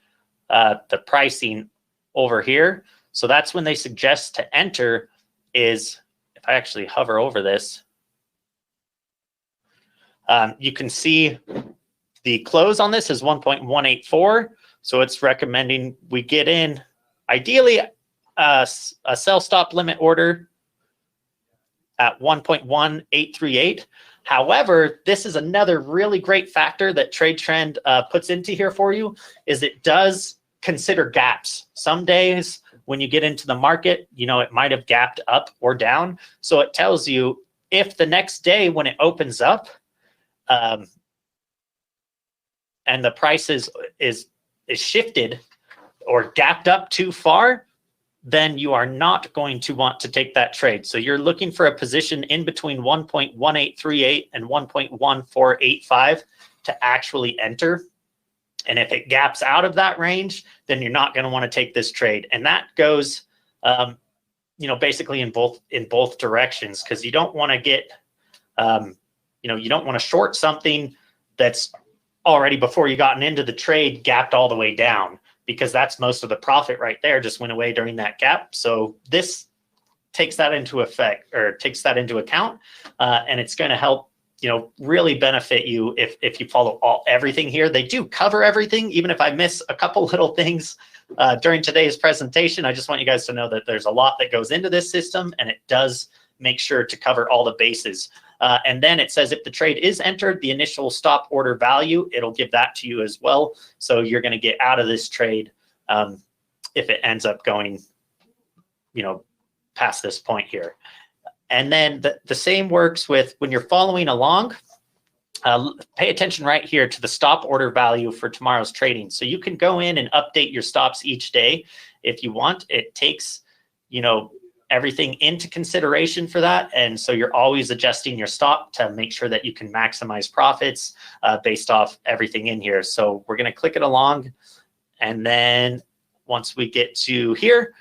the pricing over here. So that's when they suggest to enter is, if I actually hover over this, you can see the close on this is 1.184. So it's recommending we get in, ideally, a sell stop limit order at 1.1838. However, this is another really great factor that TradeTrend puts into here for you, is it does consider gaps. Some days when you get into the market, it might have gapped up or down. So it tells you if the next day when it opens up, and the price is shifted or gapped up too far, then you are not going to want to take that trade. So you're looking for a position in between 1.1838 and 1.1485 to actually enter. And if it gaps out of that range, then you're not going to want to take this trade. And that goes, basically in both directions, because you don't want to get, you don't want to short something that's already, before you gotten into the trade, gapped all the way down, because that's most of the profit right there, just went away during that gap. So this takes that into account, and it's going to help, really benefit you if you follow everything here. They do cover everything, even if I miss a couple little things during today's presentation. I just want you guys to know that there's a lot that goes into this system, and it does make sure to cover all the bases. And then it says if the trade is entered, the initial stop order value, it'll give that to you as well. So you're going to get out of this trade if it ends up going, past this point here. And then the same works with when you're following along. Pay attention right here to the stop order value for tomorrow's trading. So you can go in and update your stops each day if you want. It takes, everything into consideration for that. And so you're always adjusting your stop to make sure that you can maximize profits based off everything in here. So we're going to click it along. And then once we get to here,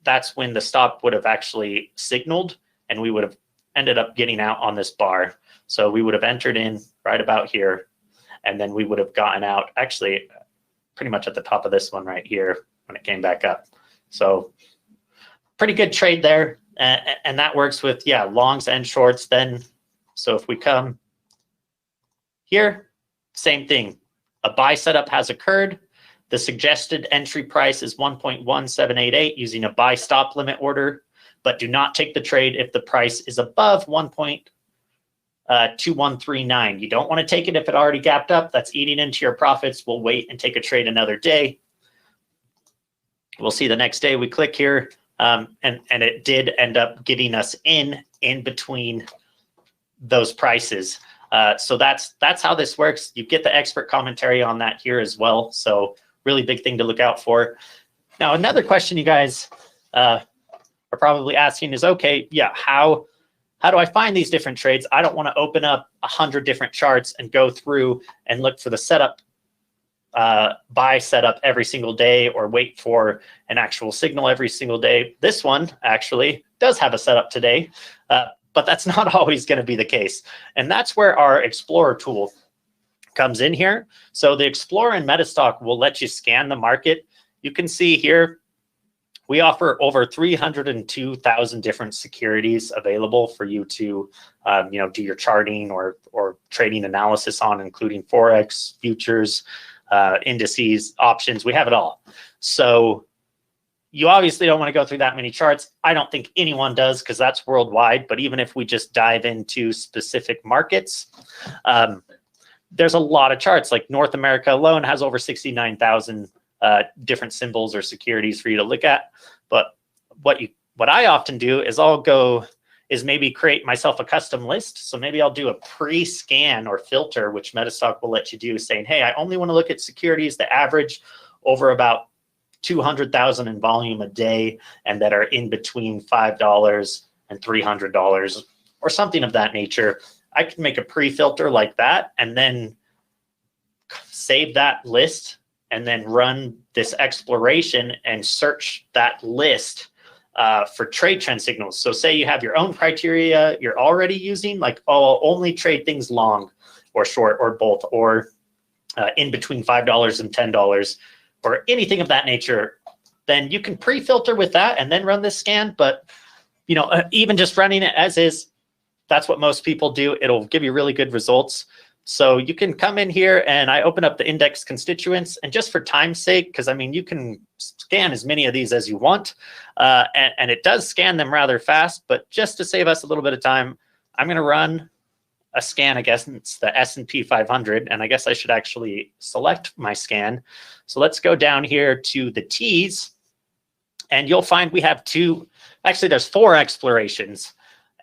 that's when the stop would have actually signaled, and we would have ended up getting out on this bar. So we would have entered in right about here, and then we would have gotten out actually pretty much at the top of this one right here when it came back up. So pretty good trade there. And that works with, longs and shorts then. So if we come here, same thing. A buy setup has occurred. The suggested entry price is 1.1788 using a buy stop limit order, but do not take the trade if the price is above 1.2139. You don't want to take it if it already gapped up. That's eating into your profits. We'll wait and take a trade another day. We'll see the next day. We click here, and it did end up getting us in between those prices. So that's how this works. You get the expert commentary on that here as well. So really big thing to look out for. Now, another question you guys are probably asking is, okay, how do I find these different trades? I don't want to open up 100 different charts and go through and look for the setup, buy setup every single day, or wait for an actual signal every single day. This one actually does have a setup today, but that's not always going to be the case. And that's where our Explorer tool comes in here. So the Explorer in MetaStock will let you scan the market. You can see here, we offer over 302,000 different securities available for you to, do your charting or trading analysis on, including Forex, futures, indices, options. We have it all. So you obviously don't want to go through that many charts. I don't think anyone does, because that's worldwide. But even if we just dive into specific markets, there's a lot of charts. Like North America alone has over 69,000 different symbols or securities for you to look at. But what I often do is maybe create myself a custom list. So maybe I'll do a pre-scan or filter, which MetaStock will let you do, saying, hey, I only want to look at securities that average over about 200,000 in volume a day and that are in between $5 and $300 or something of that nature. I can make a pre-filter like that and then save that list and then run this exploration and search that list for trade trend signals. So say you have your own criteria you're already using, like, oh, I'll only trade things long or short or both, or in between $5 and $10 or anything of that nature, then you can pre-filter with that and then run this scan. But, even just running it as is, that's what most people do. It'll give you really good results. So you can come in here and I open up the index constituents, and just for time's sake, because you can scan as many of these as you want, and it does scan them rather fast, but just to save us a little bit of time, I'm going to run a scan against the S&P 500, and I guess I should actually select my scan. So let's go down here to the T's, and you'll find we have there's 4 explorations,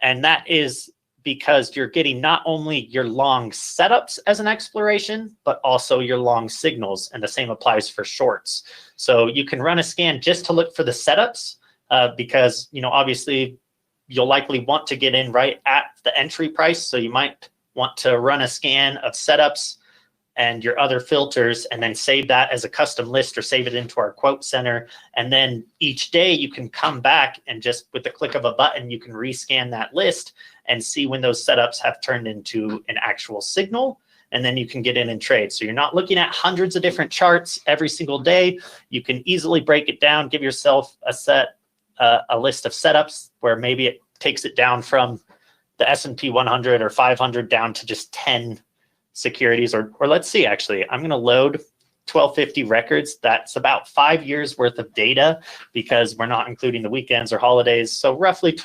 and that is because you're getting not only your long setups as an exploration, but also your long signals, and the same applies for shorts. So you can run a scan just to look for the setups, because, obviously you'll likely want to get in right at the entry price. So you might want to run a scan of setups and your other filters, and then save that as a custom list or save it into our quote center. And then each day you can come back and just with the click of a button, you can rescan that list and see when those setups have turned into an actual signal. And then you can get in and trade. So you're not looking at hundreds of different charts every single day. You can easily break it down, give yourself a list of setups where maybe it takes it down from the S&P 100 or 500 down to just 10 securities, or let's see, actually, I'm going to load 1250 records. That's about 5 years worth of data because we're not including the weekends or holidays. So roughly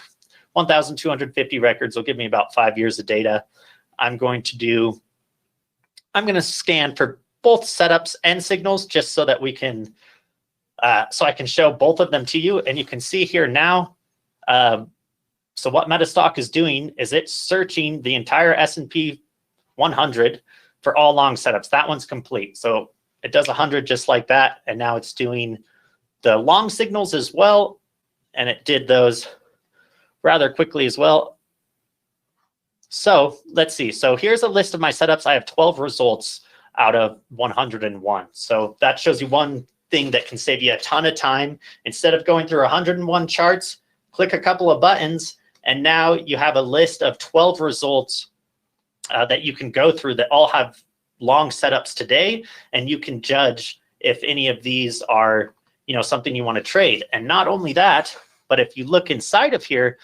1,250 records will give me about 5 years of data. I'm going to scan for both setups and signals just so that we can, so I can show both of them to you. And you can see here now, so what MetaStock is doing is it's searching the entire S&P 100 for all long setups. That one's complete. So it does 100 just like that. And now it's doing the long signals as well. And it did those rather quickly as well. So let's see. So here's a list of my setups. I have 12 results out of 101. So that shows you one thing that can save you a ton of time. Instead of going through 101 charts, click a couple of buttons, and now you have a list of 12 results that you can go through that all have long setups today, and you can judge if any of these are, something you want to trade. And not only that, but if you look inside of here,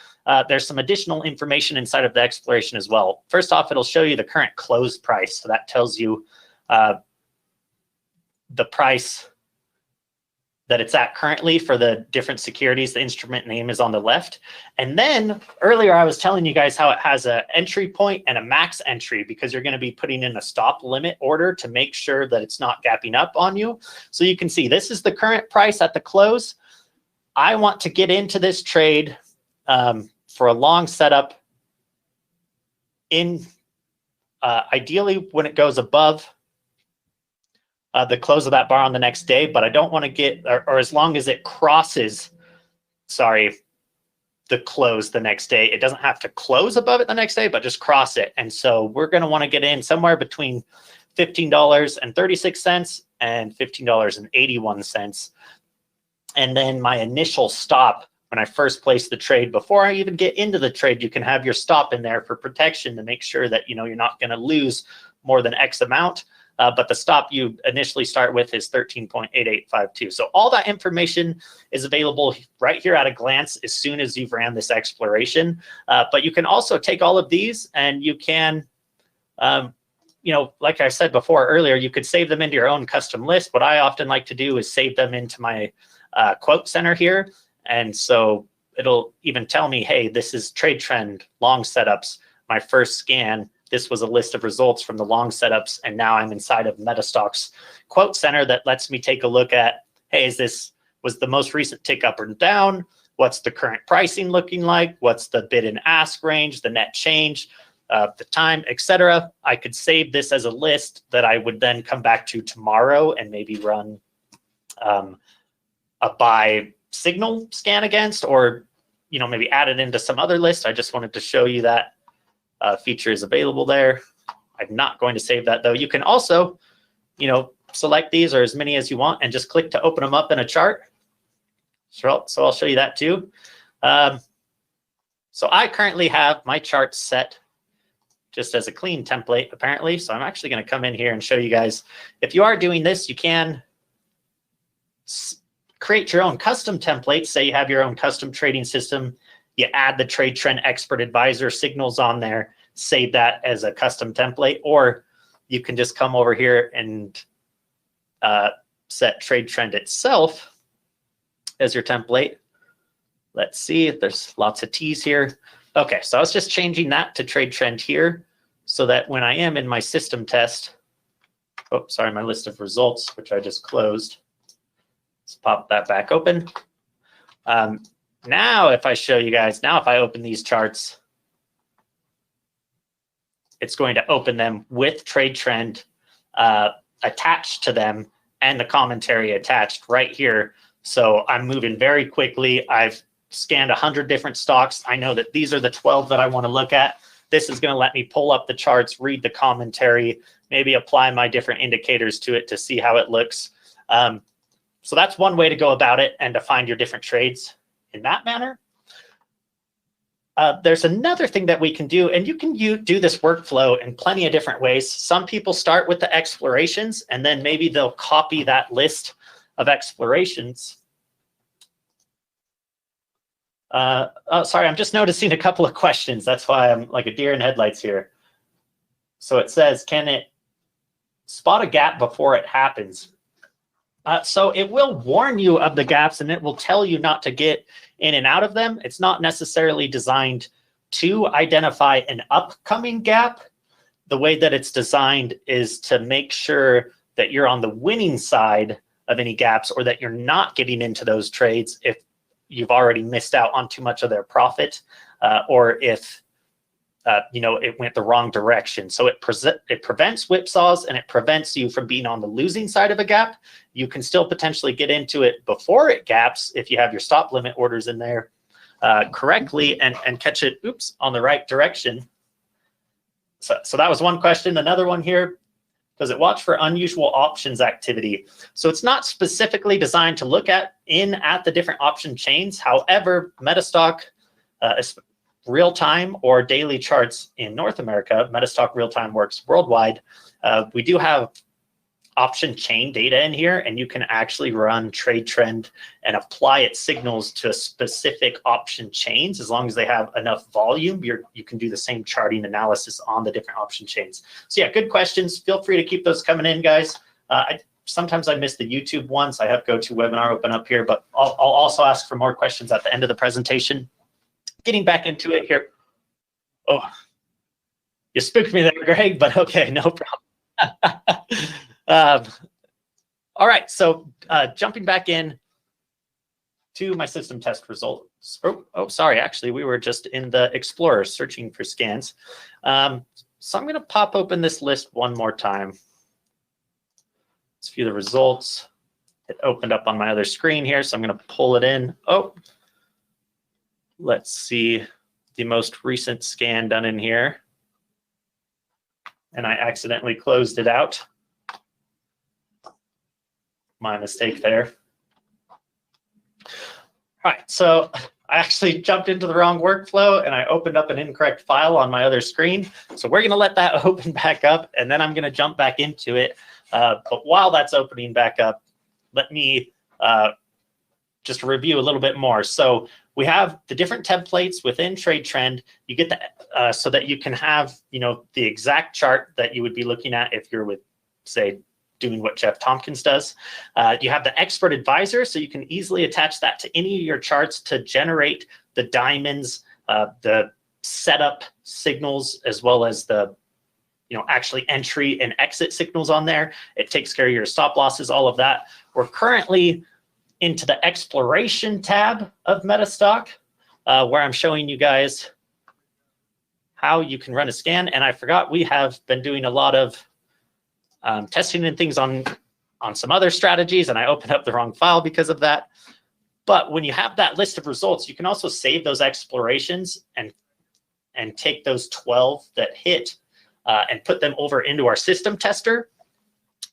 there's some additional information inside of the exploration as well. First off, it'll show you the current close price. So that tells you the price that it's at currently for the different securities. The instrument name is on the left. And then earlier I was telling you guys how it has an entry point and a max entry because you're going to be putting in a stop limit order to make sure that it's not gapping up on you. So you can see this is the current price at the close. I want to get into this trade for a long setup in ideally when it goes above the close of that bar on the next day, but I don't want to get, or as long as it crosses, the close the next day. It doesn't have to close above it the next day, but just cross it. And so we're going to want to get in somewhere between $15.36 and $15.81. And then my initial stop, when I first place the trade, before I even get into the trade, you can have your stop in there for protection to make sure that you're not going to lose more than X amount. But the stop you initially start with is 13.8852. So all that information is available right here at a glance as soon as you've ran this exploration. But you can also take all of these and you can, like I said before earlier, you could save them into your own custom list. What I often like to do is save them into my quote center here. And so it'll even tell me, hey, this is trade trend, long setups, my first scan. This was a list of results from the long setups, and now I'm inside of MetaStock's quote center that lets me take a look at, hey, was the most recent tick up or down? What's the current pricing looking like? What's the bid and ask range, the net change, the time, etc. I could save this as a list that I would then come back to tomorrow and maybe run a buy signal scan against, or maybe add it into some other list. I just wanted to show you that feature is available there. I'm not going to save that though. You can also, select these or as many as you want and just click to open them up in a chart. So I'll show you that too. So I currently have my chart set just as a clean template apparently. So I'm actually going to come in here and show you guys, if you are doing this, you can create your own custom template. Say you have your own custom trading system. You add the Trade Trend Expert Advisor signals on there, save that as a custom template, or you can just come over here and set Trade Trend itself as your template. Let's see if there's lots of T's here. Okay, so I was just changing that to Trade Trend here so that when I am in my system test, my list of results, which I just closed. Let's pop that back open. Now, if I show you guys, if I open these charts, it's going to open them with Trade Trend attached to them and the commentary attached right here. So I'm moving very quickly. I've scanned 100 different stocks. I know that these are the 12 that I want to look at. This is going to let me pull up the charts, read the commentary, maybe apply my different indicators to it to see how it looks. So that's one way to go about it and to find your different trades in that manner. There's another thing that we can do, and you can do this workflow in plenty of different ways. Some people start with the explorations, and then maybe they'll copy that list of explorations. Oh, sorry, I'm just noticing a couple of questions. That's why I'm like a deer in headlights here. So it says, can it spot a gap before it happens? So it will warn you of the gaps, and it will tell you not to get in and out of them. It's not necessarily designed to identify an upcoming gap. The way that it's designed is to make sure that you're on the winning side of any gaps, or that you're not getting into those trades if you've already missed out on too much of their profit, or if it went the wrong direction. So it prevents whipsaws, and it prevents you from being on the losing side of a gap. You can still potentially get into it before it gaps if you have your stop limit orders in there correctly, and catch it, on the right direction. So that was one question. Another one here, does it watch for unusual options activity? So it's not specifically designed to look at the different option chains. However, MetaStock, real-time or daily charts in North America, MetaStock real-time works worldwide. We do have option chain data in here, and you can actually run trade trend and apply its signals to specific option chains. As long as they have enough volume, you can do the same charting analysis on the different option chains. So yeah, good questions. Feel free to keep those coming in, guys. Sometimes I miss the YouTube ones. I have GoToWebinar open up here, but I'll also ask for more questions at the end of the presentation. Getting back into it here. Oh, you spooked me there, Greg, but okay, no problem. All right, so jumping back in to my system test results. Oh, sorry, actually, we were just in the Explorer searching for scans. So I'm gonna pop open this list one more time. Let's view the results. It opened up on my other screen here, so I'm gonna pull it in. Oh. Let's see the most recent scan done in here. And I accidentally closed it out. My mistake there. All right, so I actually jumped into the wrong workflow, and I opened up an incorrect file on my other screen. So we're gonna let that open back up, and then I'm gonna jump back into it. But while that's opening back up, let me just review a little bit more. So we have the different templates within Trade Trend. You get the so that you can have the exact chart that you would be looking at if you're with, say, doing what Jeff Tompkins does. You have the Expert Advisor, so you can easily attach that to any of your charts to generate the diamonds, the setup signals, as well as the actually entry and exit signals on there. It takes care of your stop losses, all of that. We're currently into the exploration tab of MetaStock, where I'm showing you guys how you can run a scan. And I forgot we have been doing a lot of testing and things on some other strategies, and I opened up the wrong file because of that. But when you have that list of results, you can also save those explorations and take those 12 that hit and put them over into our system tester.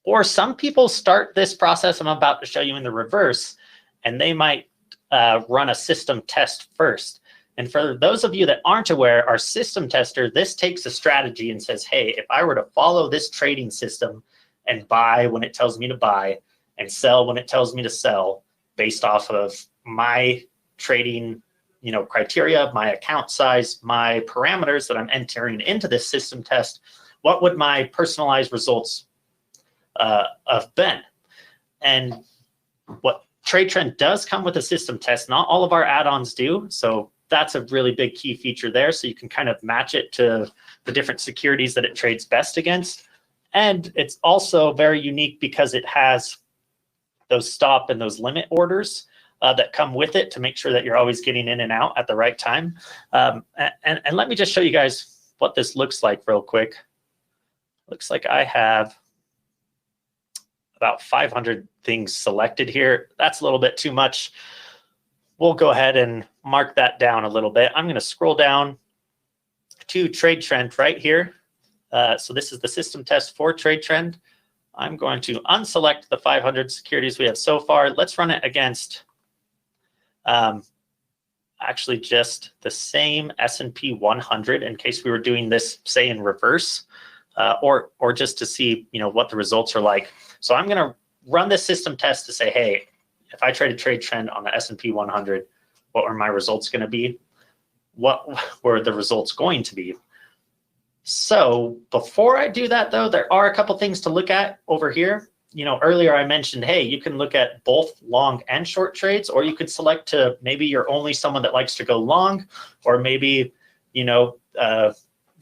Or some people start this process I'm about to show you in the reverse, and they might run a system test first. And for those of you that aren't aware, our system tester, this takes a strategy and says, hey, if I were to follow this trading system and buy when it tells me to buy and sell when it tells me to sell based off of my trading criteria, my account size, my parameters that I'm entering into this system test, what would my personalized results have been? And what Trade Trend does come with a system test. Not all of our add-ons do. So that's a really big key feature there. So you can kind of match it to the different securities that it trades best against. And it's also very unique because it has those stop and those limit orders that come with it to make sure that you're always getting in and out at the right time. And let me just show you guys what this looks like real quick. Looks like I have about 500 things selected here. That's a little bit too much. We'll go ahead and mark that down a little bit. I'm going to scroll down to Trade Trend right here. So this is the system test for trade trend. I'm going to unselect the 500 securities we have so far. Let's run it against actually just the same S&P 100 in case we were doing this, say, in reverse, or just to see, what the results are like. So I'm going to run this system test to say, hey, if I traded trade trend on the S&P 100, what were my results going to be? What were the results going to be? So before I do that, though, there are a couple things to look at over here. Earlier I mentioned, hey, you can look at both long and short trades, or you could select to maybe you're only someone that likes to go long, or maybe, you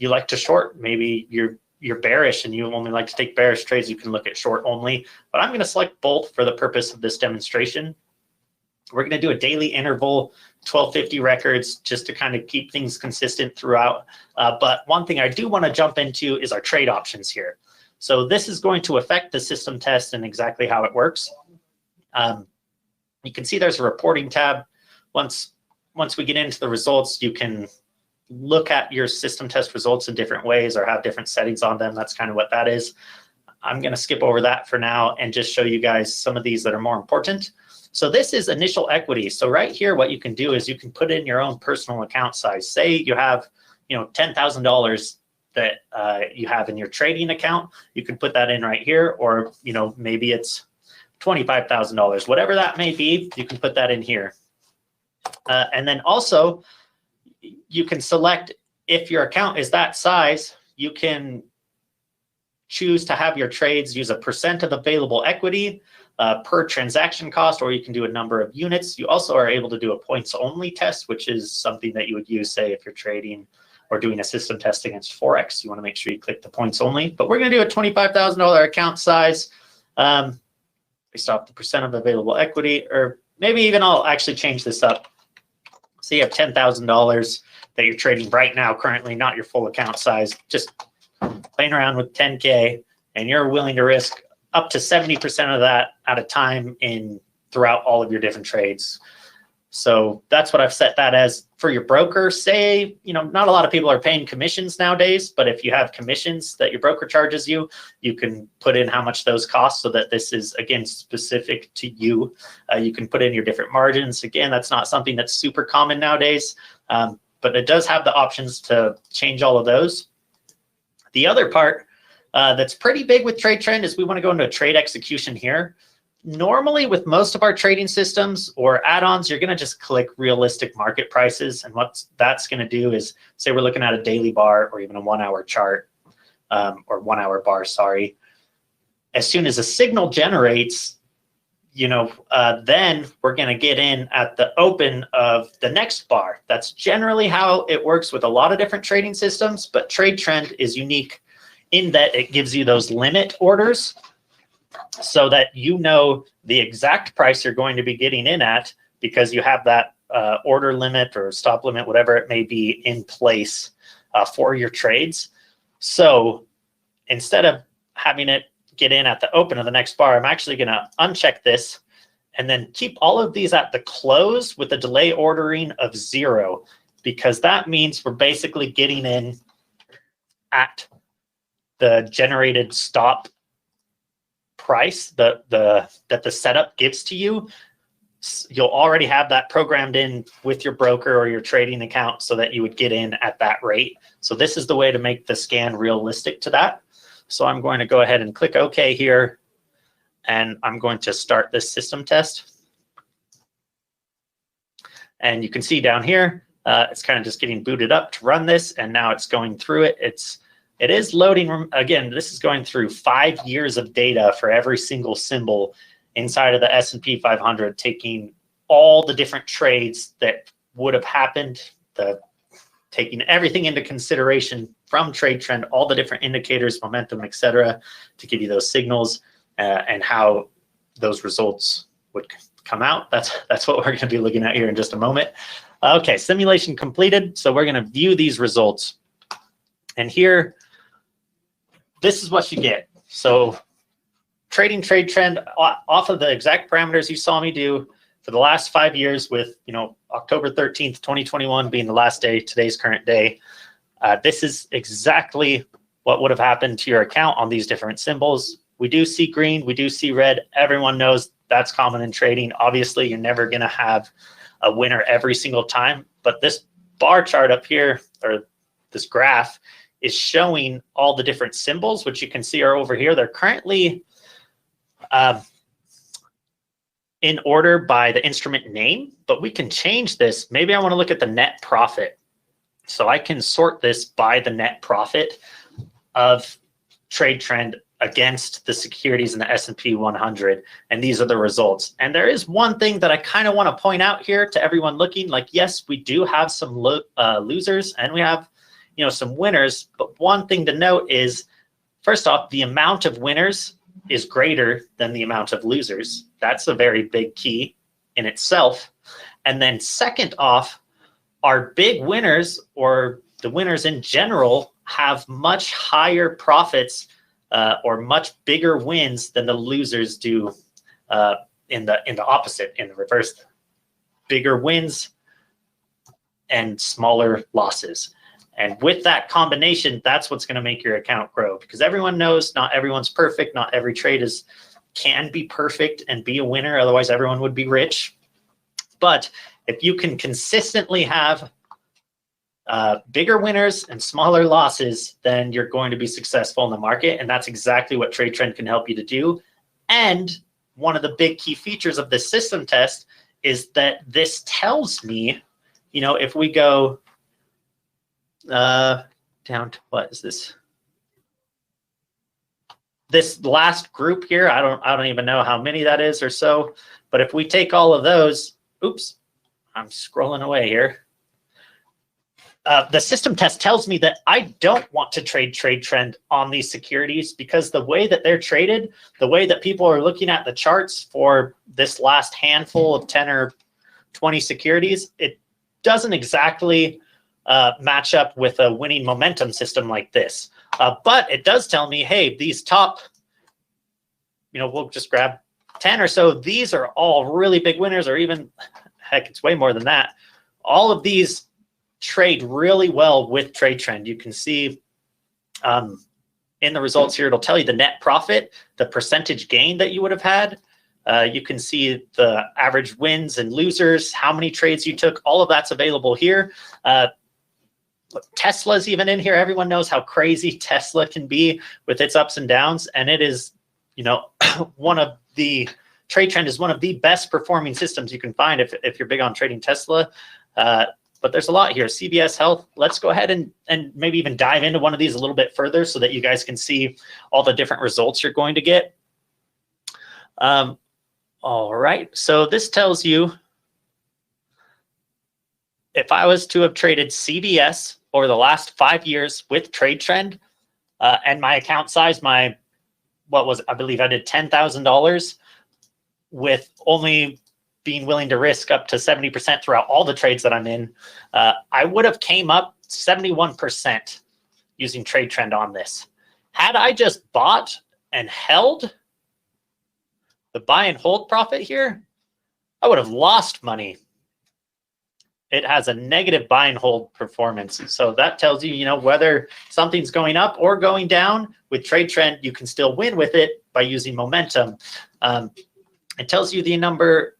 like to short. Maybe you're bearish and you only like to take bearish trades. You can look at short only, but I'm going to select both for the purpose of this demonstration. We're going to do a daily interval, 1250 records, just to kind of keep things consistent throughout. But one thing I do want to jump into is our trade options here. So this is going to affect the system test and exactly how it works. You can see there's a reporting tab. Once we get into the results, you can look at your system test results in different ways or have different settings on them. That's kind of what that is. I'm going to skip over that for now and just show you guys some of these that are more important. So this is initial equity. So right here, what you can do is you can put in your own personal account size. Say you have, $10,000 that you have in your trading account. You can put that in right here, or maybe it's $25,000, whatever that may be. You can put that in here, and then also you can select if your account is that size. You can choose to have your trades use a % of available equity per transaction cost, or you can do a number of units. You also are able to do a points only test, which is something that you would use, say, if you're trading or doing a system test against Forex. You want to make sure you click the points only, but we're going to do a $25,000 account size based off the % of available equity, or maybe even I'll actually change this up. So you have $10,000 that you're trading right now, currently, not your full account size, just playing around with 10K, and you're willing to risk up to 70% of that at a time throughout all of your different trades. So that's what I've set that as for your broker. Say, not a lot of people are paying commissions nowadays, but if you have commissions that your broker charges you, you can put in how much those cost so that this is, again, specific to you. You can put in your different margins. Again, that's not something that's super common nowadays, but it does have the options to change all of those. The other part that's pretty big with trade trend is we want to go into a trade execution here. Normally with most of our trading systems or add-ons, you're going to just click realistic market prices. And what that's going to do is, say we're looking at a daily bar or even a 1 hour chart, or 1 hour bar, sorry. As soon as a signal generates, then we're going to get in at the open of the next bar. That's generally how it works with a lot of different trading systems, but trade trend is unique in that it gives you those limit orders so that the exact price you're going to be getting in at, because you have that order limit or stop limit, whatever it may be, in place for your trades. So instead of having it get in at the open of the next bar, I'm actually going to uncheck this and then keep all of these at the close with a delay ordering of 0, because that means we're basically getting in at the generated stop price that the setup gives to you. You'll already have that programmed in with your broker or your trading account so that you would get in at that rate. So this is the way to make the scan realistic to that. So I'm going to go ahead and click OK here, and I'm going to start this system test. And you can see down here, it's kind of just getting booted up to run this, and now it's going through it. It is loading. Again, this is going through 5 years of data for every single symbol inside of the S&P 500, taking all the different trades that would have happened, taking everything into consideration from trade trend, all the different indicators, momentum, etc., to give you those signals and how those results would come out. That's what we're going to be looking at here in just a moment. Okay, simulation completed. So we're going to view these results. And here, this is what you get. So trading trade trend off of the exact parameters you saw me do for the last 5 years, with October 13th, 2021 being the last day, today's current day. This is exactly what would have happened to your account on these different symbols. We do see green, we do see red. Everyone knows that's common in trading. Obviously, you're never going to have a winner every single time, but this bar chart up here, or this graph, is showing all the different symbols, which you can see are over here. They're currently in order by the instrument name, but we can change this. Maybe I want to look at the net profit. So I can sort this by the net profit of trade trend against the securities in the S&P 100. And these are the results. And there is one thing that I kind of want to point out here to everyone looking. Like, yes, we do have some losers and we have, you know, some winners. But one thing to note is, first off, the amount of winners is greater than the amount of losers. That's a very big key in itself. And then second off, our big winners, or the winners in general, have much higher profits or much bigger wins than the losers do in the opposite, in the reverse. Bigger wins and smaller losses. And with that combination, that's what's going to make your account grow, because everyone knows not everyone's perfect. Not every trade can be perfect and be a winner. Otherwise, everyone would be rich. But if you can consistently have bigger winners and smaller losses, then you're going to be successful in the market. And that's exactly what Trade Trend can help you to do. And one of the big key features of this system test is that this tells me, you know, if we go down to, what is this? This last group here, I don't even know how many that is or so. But if we take all of those, oops, I'm scrolling away here. The system test tells me that I don't want to trade trend on these securities, because the way that they're traded, the way that people are looking at the charts for this last handful of 10 or 20 securities, it doesn't exactly match up with a winning momentum system like this. But it does tell me, hey, these top, you know, we'll just grab 10 or so. These are all really big winners, or even, heck, it's way more than that. All of these trade really well with trade trend. You can see in the results here, it'll tell you the net profit, the percentage gain that you would have had. You can see the average wins and losers, how many trades you took. All of that's available here. Tesla's even in here. Everyone knows how crazy Tesla can be with its ups and downs. And it is, you know, Trade Trend is one of the best performing systems you can find if you're big on trading Tesla. But there's a lot here. CVS Health. Let's go ahead and maybe even dive into one of these a little bit further so that you guys can see all the different results you're going to get. All right. So this tells you, if I was to have traded CVS over the last 5 years with Trade Trend, and my account size, I believe I did $10,000 with only being willing to risk up to 70% throughout all the trades that I'm in, I would have came up 71% using Trade Trend on this. Had I just bought and held the buy and hold profit here, I would have lost money. It has a negative buy and hold performance. So that tells you, you know, whether something's going up or going down with Trade Trend, you can still win with it by using momentum. It tells you the number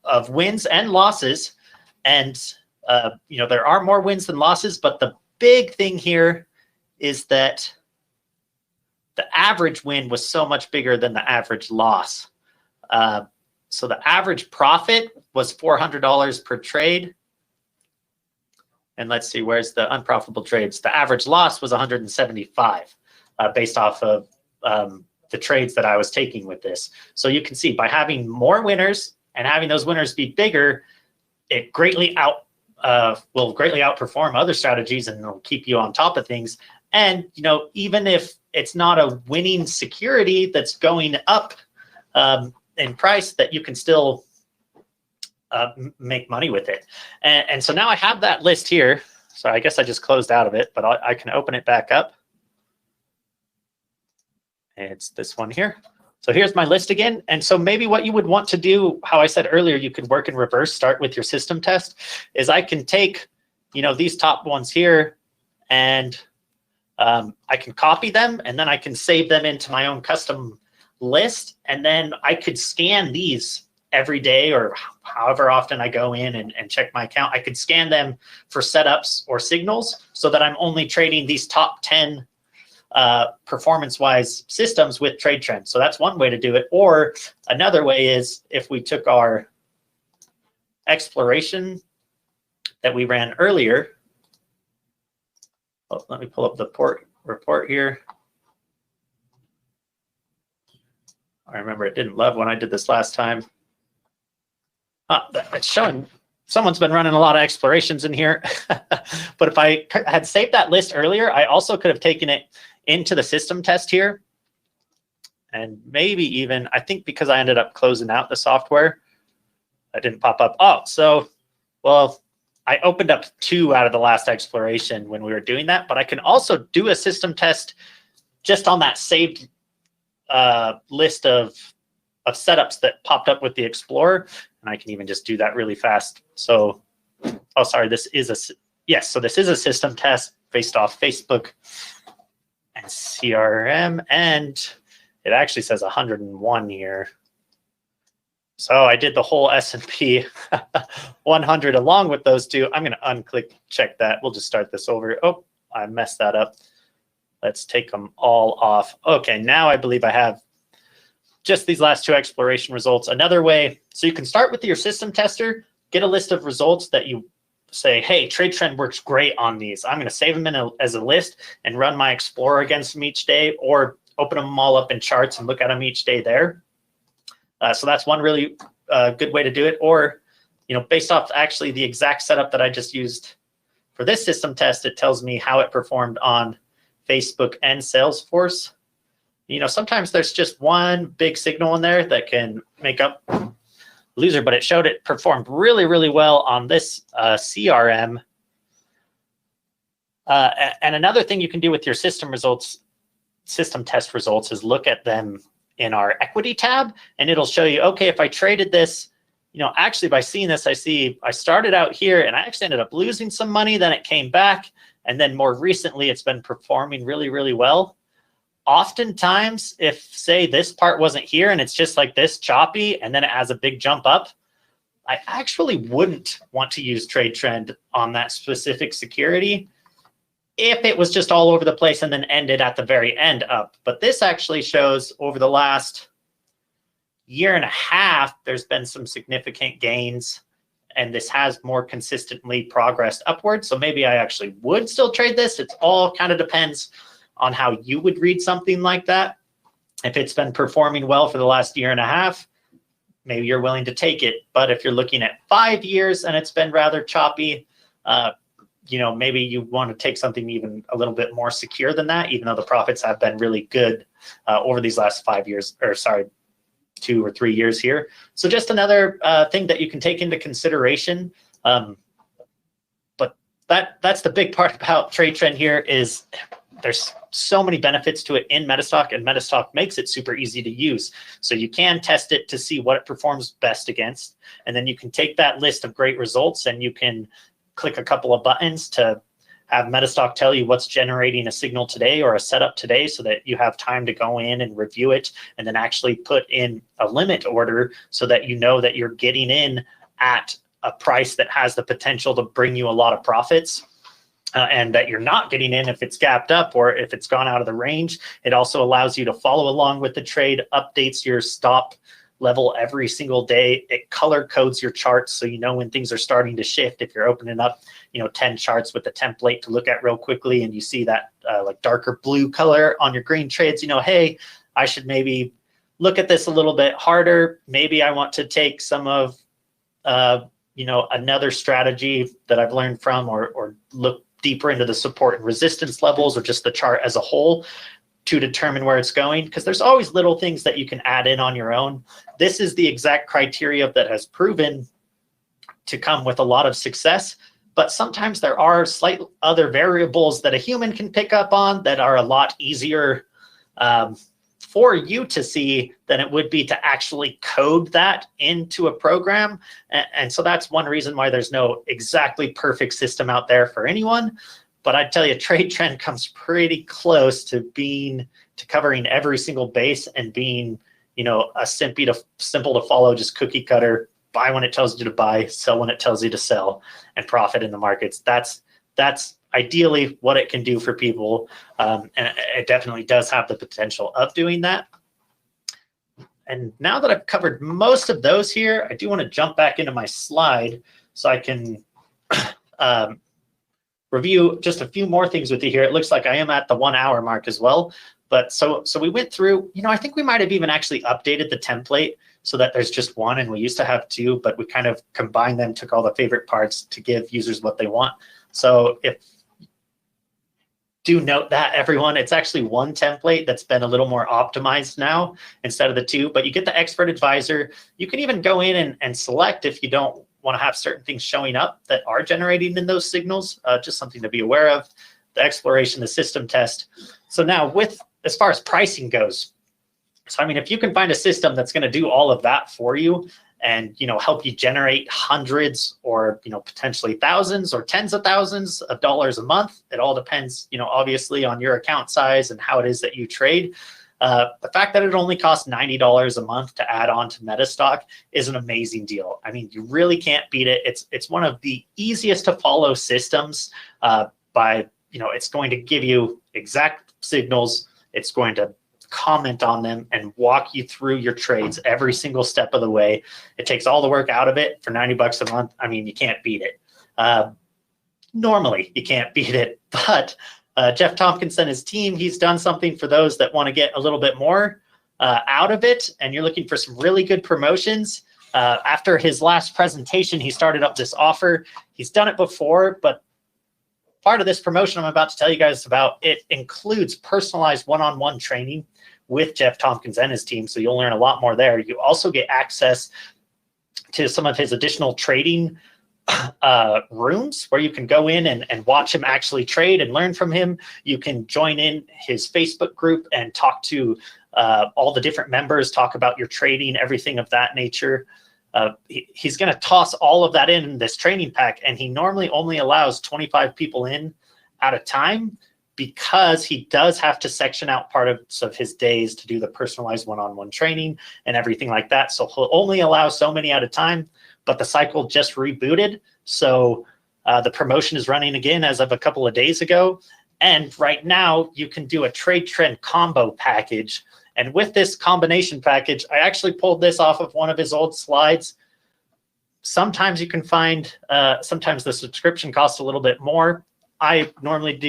of wins and losses. And, you know, there are more wins than losses, but the big thing here is that the average win was so much bigger than the average loss. So the average profit was $400 per trade. And let's see, where's the unprofitable trades? The average loss was 175 based off of the trades that I was taking with this. So you can see by having more winners and having those winners be bigger, it will greatly outperform other strategies, and it'll keep you on top of things. And, you know, even if it's not a winning security that's going up in price, that you can still make money with it. And so now I have that list here. So I guess I just closed out of it, but I can open it back up. It's this one here. So here's my list again. And so maybe what you would want to do, how I said earlier, you could work in reverse, start with your system test, is I can take, you know, these top ones here and I can copy them and then I can save them into my own custom list. And then I could scan these every day or however often I go in and check my account. I could scan them for setups or signals so that I'm only trading these top 10 performance-wise systems with trade trend. So that's one way to do it. Or another way is if we took our exploration that we ran earlier. Oh, let me pull up the report here. I remember it didn't love when I did this last time. It's showing someone's been running a lot of explorations in here. But if I had saved that list earlier, I also could have taken it into the system test here. And maybe even, I think because I ended up closing out the software, that didn't pop up. Oh, so, well, I opened up 2 out of the last exploration when we were doing that, but I can also do a system test just on that saved list of setups that popped up with the Explorer. And I can even just do that really fast. So, oh, sorry, this is yes, so this is a system test based off Facebook and CRM, and it actually says 101 here. So I did the whole S&P 100 along with those 2. I'm going to unclick, check that. We'll just start this over. Oh, I messed that up. Let's take them all off. Okay, now I believe I have just these last 2 exploration results. Another way, so you can start with your system tester, get a list of results that you say, hey, trade trend works great on these. I'm going to save them in as a list and run my Explorer against them each day, or open them all up in charts and look at them each day there. So that's one really good way to do it. Or, you know, based off actually the exact setup that I just used for this system test, it tells me how it performed on Facebook and Salesforce. You know, sometimes there's just one big signal in there that can make up loser, but it showed it performed really, really well on this CRM. And another thing you can do with your system test results is look at them in our equity tab, and it'll show you, okay, if I traded this, you know, actually by seeing this, I see I started out here and I actually ended up losing some money, then it came back, and then more recently it's been performing really, really well. Oftentimes, if say this part wasn't here and it's just like this choppy and then it has a big jump up, I actually wouldn't want to use trade trend on that specific security if it was just all over the place and then ended at the very end up. But this actually shows over the last 1.5 years, there's been some significant gains, and this has more consistently progressed upwards. So maybe I actually would still trade this. It all kind of depends on how you would read something like that. If it's been performing well for the last 1.5 years, maybe you're willing to take it. But if you're looking at 5 years and it's been rather choppy, you know, maybe you want to take something even a little bit more secure than that, even though the profits have been really good over these last 5 years, or sorry, 2 or 3 years here. So just another thing that you can take into consideration. But that's the big part about trade trend here is there's so many benefits to it in MetaStock, and MetaStock makes it super easy to use. So you can test it to see what it performs best against, and then you can take that list of great results and you can click a couple of buttons to have MetaStock tell you what's generating a signal today or a setup today, so that you have time to go in and review it and then actually put in a limit order so that you know that you're getting in at a price that has the potential to bring you a lot of profits. And that you're not getting in if it's gapped up or if it's gone out of the range. It also allows you to follow along with the trade, updates your stop level every single day. It color codes your charts so you know when things are starting to shift. If you're opening up, you know, 10 charts with a template to look at real quickly and you see that like darker blue color on your green trades, you know, hey, I should maybe look at this a little bit harder. Maybe I want to take some of, you know, another strategy that I've learned from, or look deeper into the support and resistance levels, or just the chart as a whole to determine where it's going, because there's always little things that you can add in on your own. This is the exact criteria that has proven to come with a lot of success, but sometimes there are slight other variables that a human can pick up on that are a lot easier for you to see than it would be to actually code that into a program. And so that's one reason why there's no exactly perfect system out there for anyone. but I'd tell you trade trend comes pretty close to covering every single base and being, you know, a simple to follow, just cookie cutter, buy when it tells you to buy, sell when it tells you to sell, and profit in the markets. That's ideally what it can do for people. And it definitely does have the potential of doing that. And now that I've covered most of those here, I do want to jump back into my slide so I can review just a few more things with you here. It looks like I am at the 1 hour mark as well. But so we went through, you know, I think we might have even actually updated the template so that there's just one, and we used to have two, but we kind of combined them, took all the favorite parts to give users what they want. So do note that, everyone, it's actually one template that's been a little more optimized now instead of the two, but you get the expert advisor. You can even go in and select if you don't want to have certain things showing up that are generating in those signals, just something to be aware of. The exploration, the system test. So now as far as pricing goes, so I mean, if you can find a system that's going to do all of that for you and, you know, help you generate hundreds or, you know, potentially thousands or tens of thousands of dollars a month, it all depends, you know, obviously on your account size and how it is that you trade. The fact that it only costs $90 a month to add on to MetaStock is an amazing deal. I mean, you really can't beat it. It's one of the easiest to follow systems by, you know, it's going to give you exact signals. It's going to comment on them and walk you through your trades every single step of the way. It takes all the work out of it for $90 a month. I mean, you can't beat it. Normally, you can't beat it, but Jeff Tompkins and his team, he's done something for those that want to get a little bit more out of it, and you're looking for some really good promotions. After his last presentation, he started up this offer. He's done it before, but part of this promotion I'm about to tell you guys about, it includes personalized one-on-one training with Jeff Tompkins and his team, so you'll learn a lot more there. You also get access to some of his additional trading rooms where you can go in and watch him actually trade and learn from him. You can join in his Facebook group and talk to all the different members, talk about your trading, everything of that nature. He's going to toss all of that in this training pack, and he normally only allows 25 people in at a time because he does have to section out parts of his days to do the personalized one-on-one training and everything like that. So he'll only allow so many at a time, but the cycle just rebooted. So the promotion is running again as of a couple of days ago. And right now you can do a trade trend combo package. And with this combination package, I actually pulled this off of one of his old slides. Sometimes you can find, sometimes the subscription costs a little bit more. I normally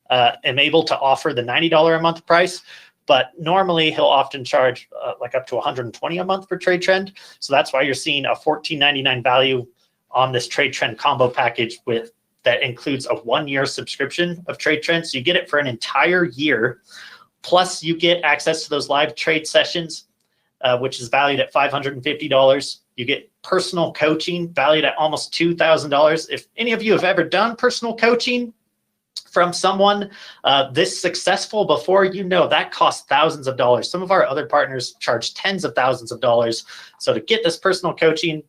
am able to offer the $90 a month price, but normally he'll often charge like up to $120 a month for Trade Trend. So that's why you're seeing a $14.99 value on this Trade Trend combo package that includes a 1-year subscription of Trade Trend. So you get it for an entire year. Plus, you get access to those live trade sessions, which is valued at $550. You get personal coaching valued at almost $2,000. If any of you have ever done personal coaching from someone this successful before, you know that costs thousands of dollars. Some of our other partners charge tens of thousands of dollars. So to get this personal coaching,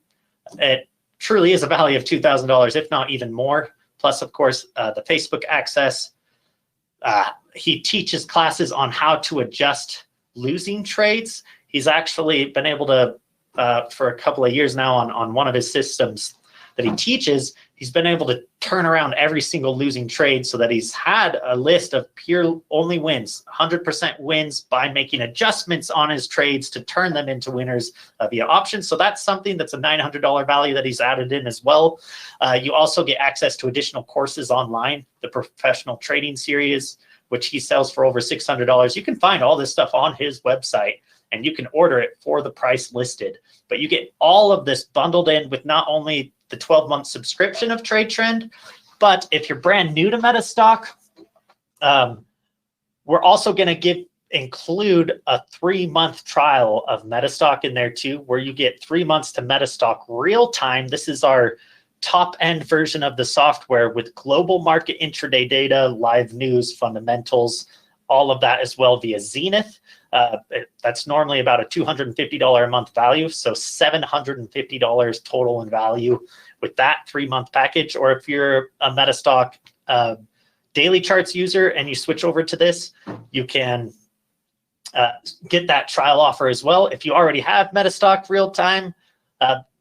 it truly is a value of $2,000, if not even more. Plus, of course, the Facebook access. He teaches classes on how to adjust losing trades. He's actually been able to, for a couple of years now on one of his systems that he teaches, he's been able to turn around every single losing trade so that he's had a list of pure only wins, 100% wins by making adjustments on his trades to turn them into winners via options. So that's something that's a $900 value that he's added in as well. You also get access to additional courses online, the professional trading series, which he sells for over $600. You can find all this stuff on his website, and you can order it for the price listed. But you get all of this bundled in with not only the 12-month subscription of Trade Trend, but if you're brand new to MetaStock, we're also going to include a 3-month trial of MetaStock in there too, where you get 3 months to MetaStock real time. This is our top-end version of the software with global market intraday data, live news, fundamentals, all of that as well via Zenith. That's normally about a $250 a month value, so $750 total in value with that 3-month package. Or if you're a MetaStock daily charts user and you switch over to this, you can get that trial offer as well. If you already have MetaStock real time,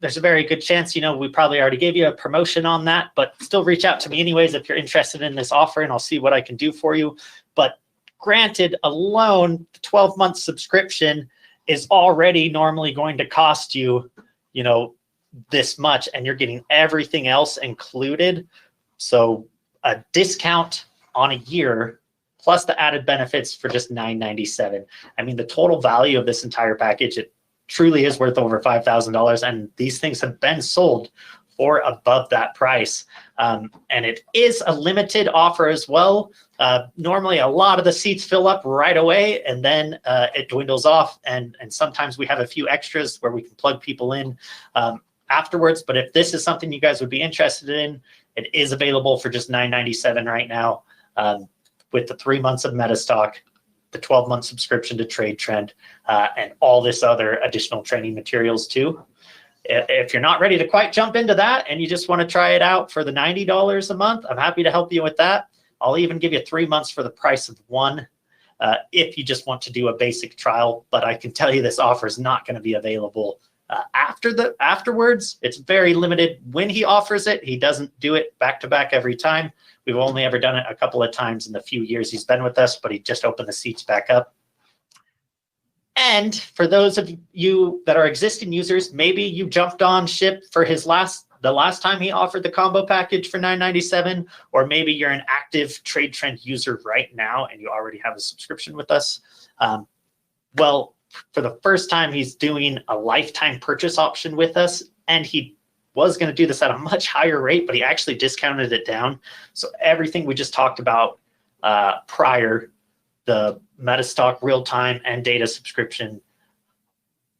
there's a very good chance, we probably already gave you a promotion on that, but still reach out to me anyways if you're interested in this offer, and I'll see what I can do for you. But granted, alone, the 12-month subscription is already normally going to cost you, this much, and you're getting everything else included. So a discount on a year plus the added benefits for just $9.97. I mean, the total value of this entire package, it truly is worth over $5,000, and these things have been sold for above that price. And it is a limited offer as well. Normally, a lot of the seats fill up right away, and then it dwindles off. And sometimes we have a few extras where we can plug people in afterwards. But if this is something you guys would be interested in, it is available for just $9.97 right now, with the 3 months of MetaStock, the 12-month subscription to Trade Trend, and all this other additional training materials too. If you're not ready to quite jump into that and you just want to try it out for the $90 a month, I'm happy to help you with that. I'll even give you 3 months for the price of one if you just want to do a basic trial. But I can tell you this offer is not going to be available afterwards. It's very limited when he offers it. He doesn't do it back to back every time. We've only ever done it a couple of times in the few years he's been with us, but he just opened the seats back up. And for those of you that are existing users, maybe you jumped on ship for the last time he offered the combo package for $9.97, or maybe you're an active Trade Trend user right now and you already have a subscription with us. Well, for the first time, he's doing a lifetime purchase option with us, and he was going to do this at a much higher rate, but he actually discounted it down. So everything we just talked about prior, the MetaStock real-time and data subscription,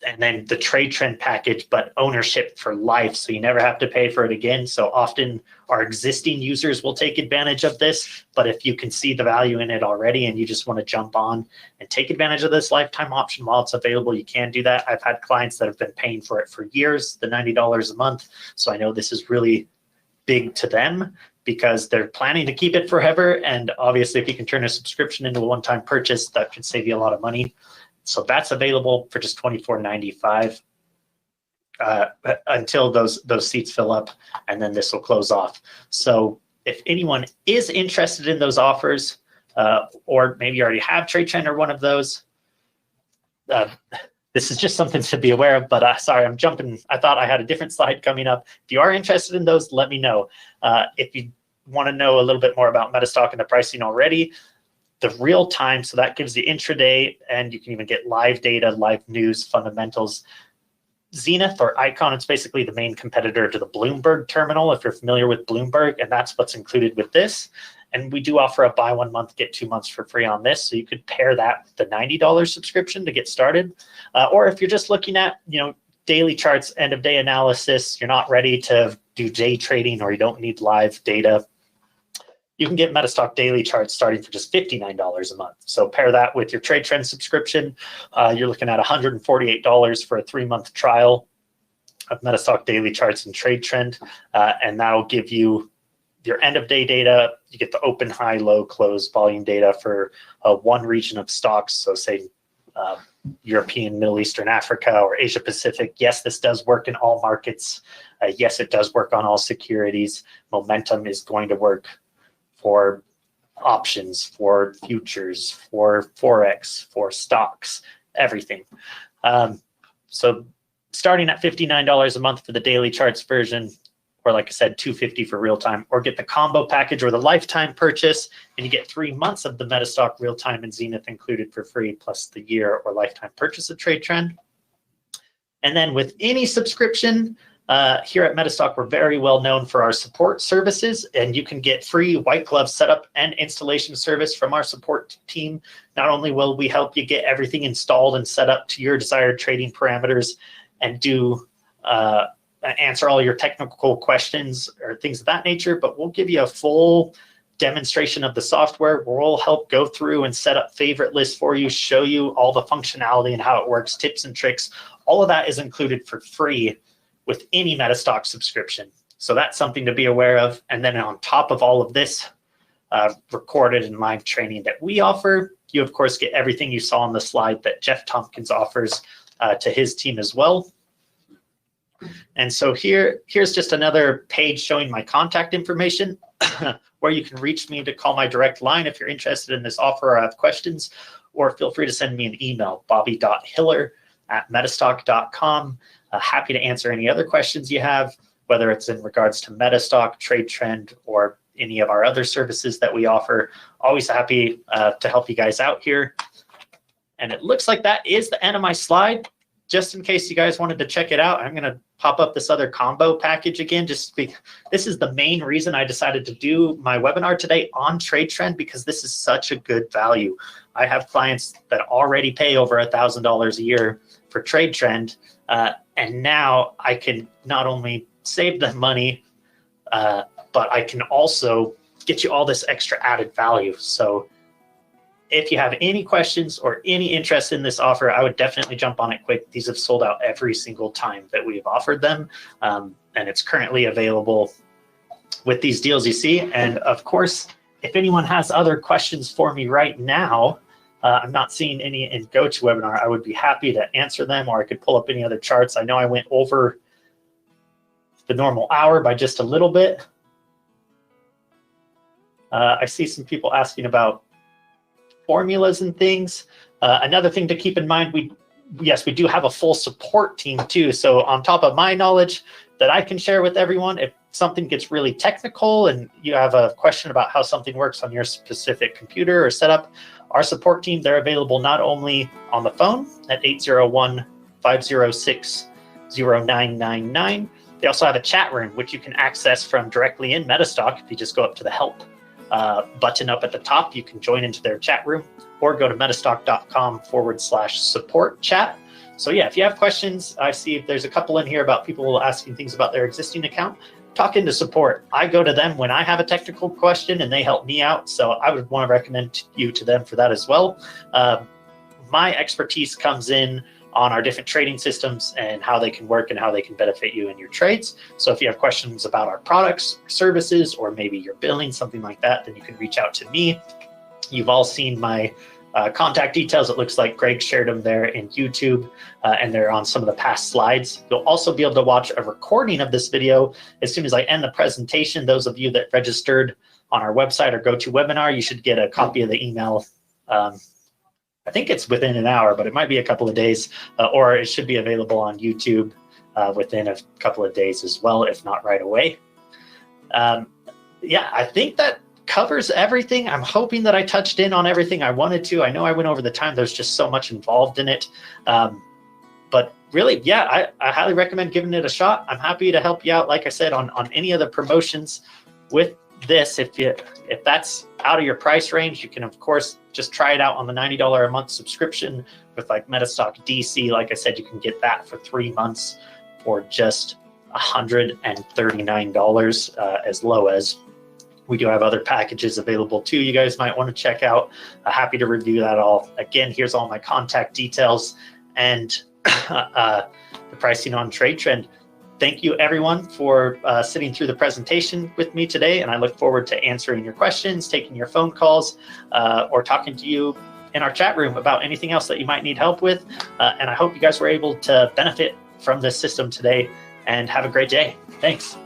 and then the Trade Trend package, but ownership for life, so you never have to pay for it again. So often our existing users will take advantage of this, but if you can see the value in it already and you just want to jump on and take advantage of this lifetime option while it's available, you can do that. I've had clients that have been paying for it for years, the $90 a month. So I know this is really big to them because they're planning to keep it forever. And obviously, if you can turn a subscription into a one-time purchase, that could save you a lot of money. So that's available for just $24.95 until those seats fill up, and then this will close off. So if anyone is interested in those offers, or maybe you already have Trade Trend or one of those, this is just something to be aware of. But sorry, I'm jumping. I thought I had a different slide coming up. If you are interested in those, let me know. If you want to know a little bit more about MetaStock and the pricing already, the real time, so that gives you intraday, and you can even get live data, live news, fundamentals. Zenith or Icon, it's basically the main competitor to the Bloomberg terminal, if you're familiar with Bloomberg, and that's what's included with this. And we do offer a buy 1 month, get 2 months for free on this. So you could pair that with the $90 subscription to get started. Or if you're just looking at, daily charts, end of day analysis, you're not ready to do day trading, or you don't need live data, you can get MetaStock daily charts starting for just $59 a month. So pair that with your Trade Trend subscription. You're looking at $148 for a 3-month trial of MetaStock daily charts and Trade Trend. And that'll give you your end of day data. You get the open, high, low, close volume data for one region of stocks. So say European, Middle Eastern, Africa, or Asia Pacific. Yes, this does work in all markets. Yes, it does work on all securities. Momentum is going to work for options, for futures, for Forex, for stocks, everything. So starting at $59 a month for the daily charts version, or like I said, $250 for real time, or get the combo package or the lifetime purchase, and you get 3 months of the MetaStock real time and Zenith included for free, plus the year or lifetime purchase of Trade Trend. And then with any subscription, here at MetaStock, we're very well known for our support services, and you can get free white glove setup and installation service from our support team. Not only will we help you get everything installed and set up to your desired trading parameters and do answer all your technical questions or things of that nature, but we'll give you a full demonstration of the software. We'll help go through and set up favorite lists for you, show you all the functionality and how it works, tips and tricks. All of that is included for free with any MetaStock subscription. So that's something to be aware of. And then on top of all of this, recorded and live training that we offer. You, of course, get everything you saw on the slide that Jeff Tompkins offers to his team as well. And so here's just another page showing my contact information where you can reach me to call my direct line if you're interested in this offer or have questions, or feel free to send me an email, bobby.hiller@metastock.com. Happy to answer any other questions you have, whether it's in regards to MetaStock, Trade Trend, or any of our other services that we offer. Always happy to help you guys out here. And it looks like that is the end of my slide. Just in case you guys wanted to check it out, I'm going to pop up this other combo package again. This is the main reason I decided to do my webinar today on Trade Trend, because this is such a good value. I have clients that already pay over $1,000 a year for Trade Trend, and now I can not only save them money, but I can also get you all this extra added value. So if you have any questions or any interest in this offer, I would definitely jump on it quick. These have sold out every single time that we've offered them, and it's currently available with these deals you see. And of course, if anyone has other questions for me right now, I'm not seeing any in GoToWebinar. I would be happy to answer them, or I could pull up any other charts. I know I went over the normal hour by just a little bit. I see some people asking about formulas and things. Another thing to keep in mind, we do have a full support team too. So on top of my knowledge that I can share with everyone, if something gets really technical and you have a question about how something works on your specific computer or setup, our support team, they're available not only on the phone at 801-506-0999. They also have a chat room, which you can access from directly in MetaStock. If you just go up to the help button up at the top, you can join into their chat room, or go to metastock.com/support chat. So yeah, if you have questions, I see there's a couple in here about people asking things about their existing account. Talk into support. I go to them when I have a technical question and they help me out. So I would want to recommend you to them for that as well. My expertise comes in on our different trading systems and how they can work and how they can benefit you in your trades. So if you have questions about our products, services, or maybe your billing, something like that, then you can reach out to me. You've all seen my contact details. It looks like Greg shared them there in YouTube, and they're on some of the past slides. You'll also be able to watch a recording of this video as soon as I end the presentation. Those of you that registered on our website or GoToWebinar, you should get a copy of the email. I think it's within an hour, but it might be a couple of days, or it should be available on YouTube within a couple of days as well, if not right away. Yeah, I think that covers everything. I'm hoping that I touched in on everything I wanted to. I know I went over the time. There's just so much involved in it. But really, yeah, I highly recommend giving it a shot. I'm happy to help you out, like I said, on any of the promotions with this. If that's out of your price range, you can, of course, just try it out on the $90 a month subscription with like MetaStock DC. Like I said, you can get that for 3 months for just $139 as low as. We do have other packages available too. You guys might want to check out. Happy to review that all. Again, here's all my contact details and the pricing on Trade Trend. Thank you everyone for sitting through the presentation with me today, and I look forward to answering your questions, taking your phone calls, or talking to you in our chat room about anything else that you might need help with. And I hope you guys were able to benefit from this system today, and have a great day. Thanks.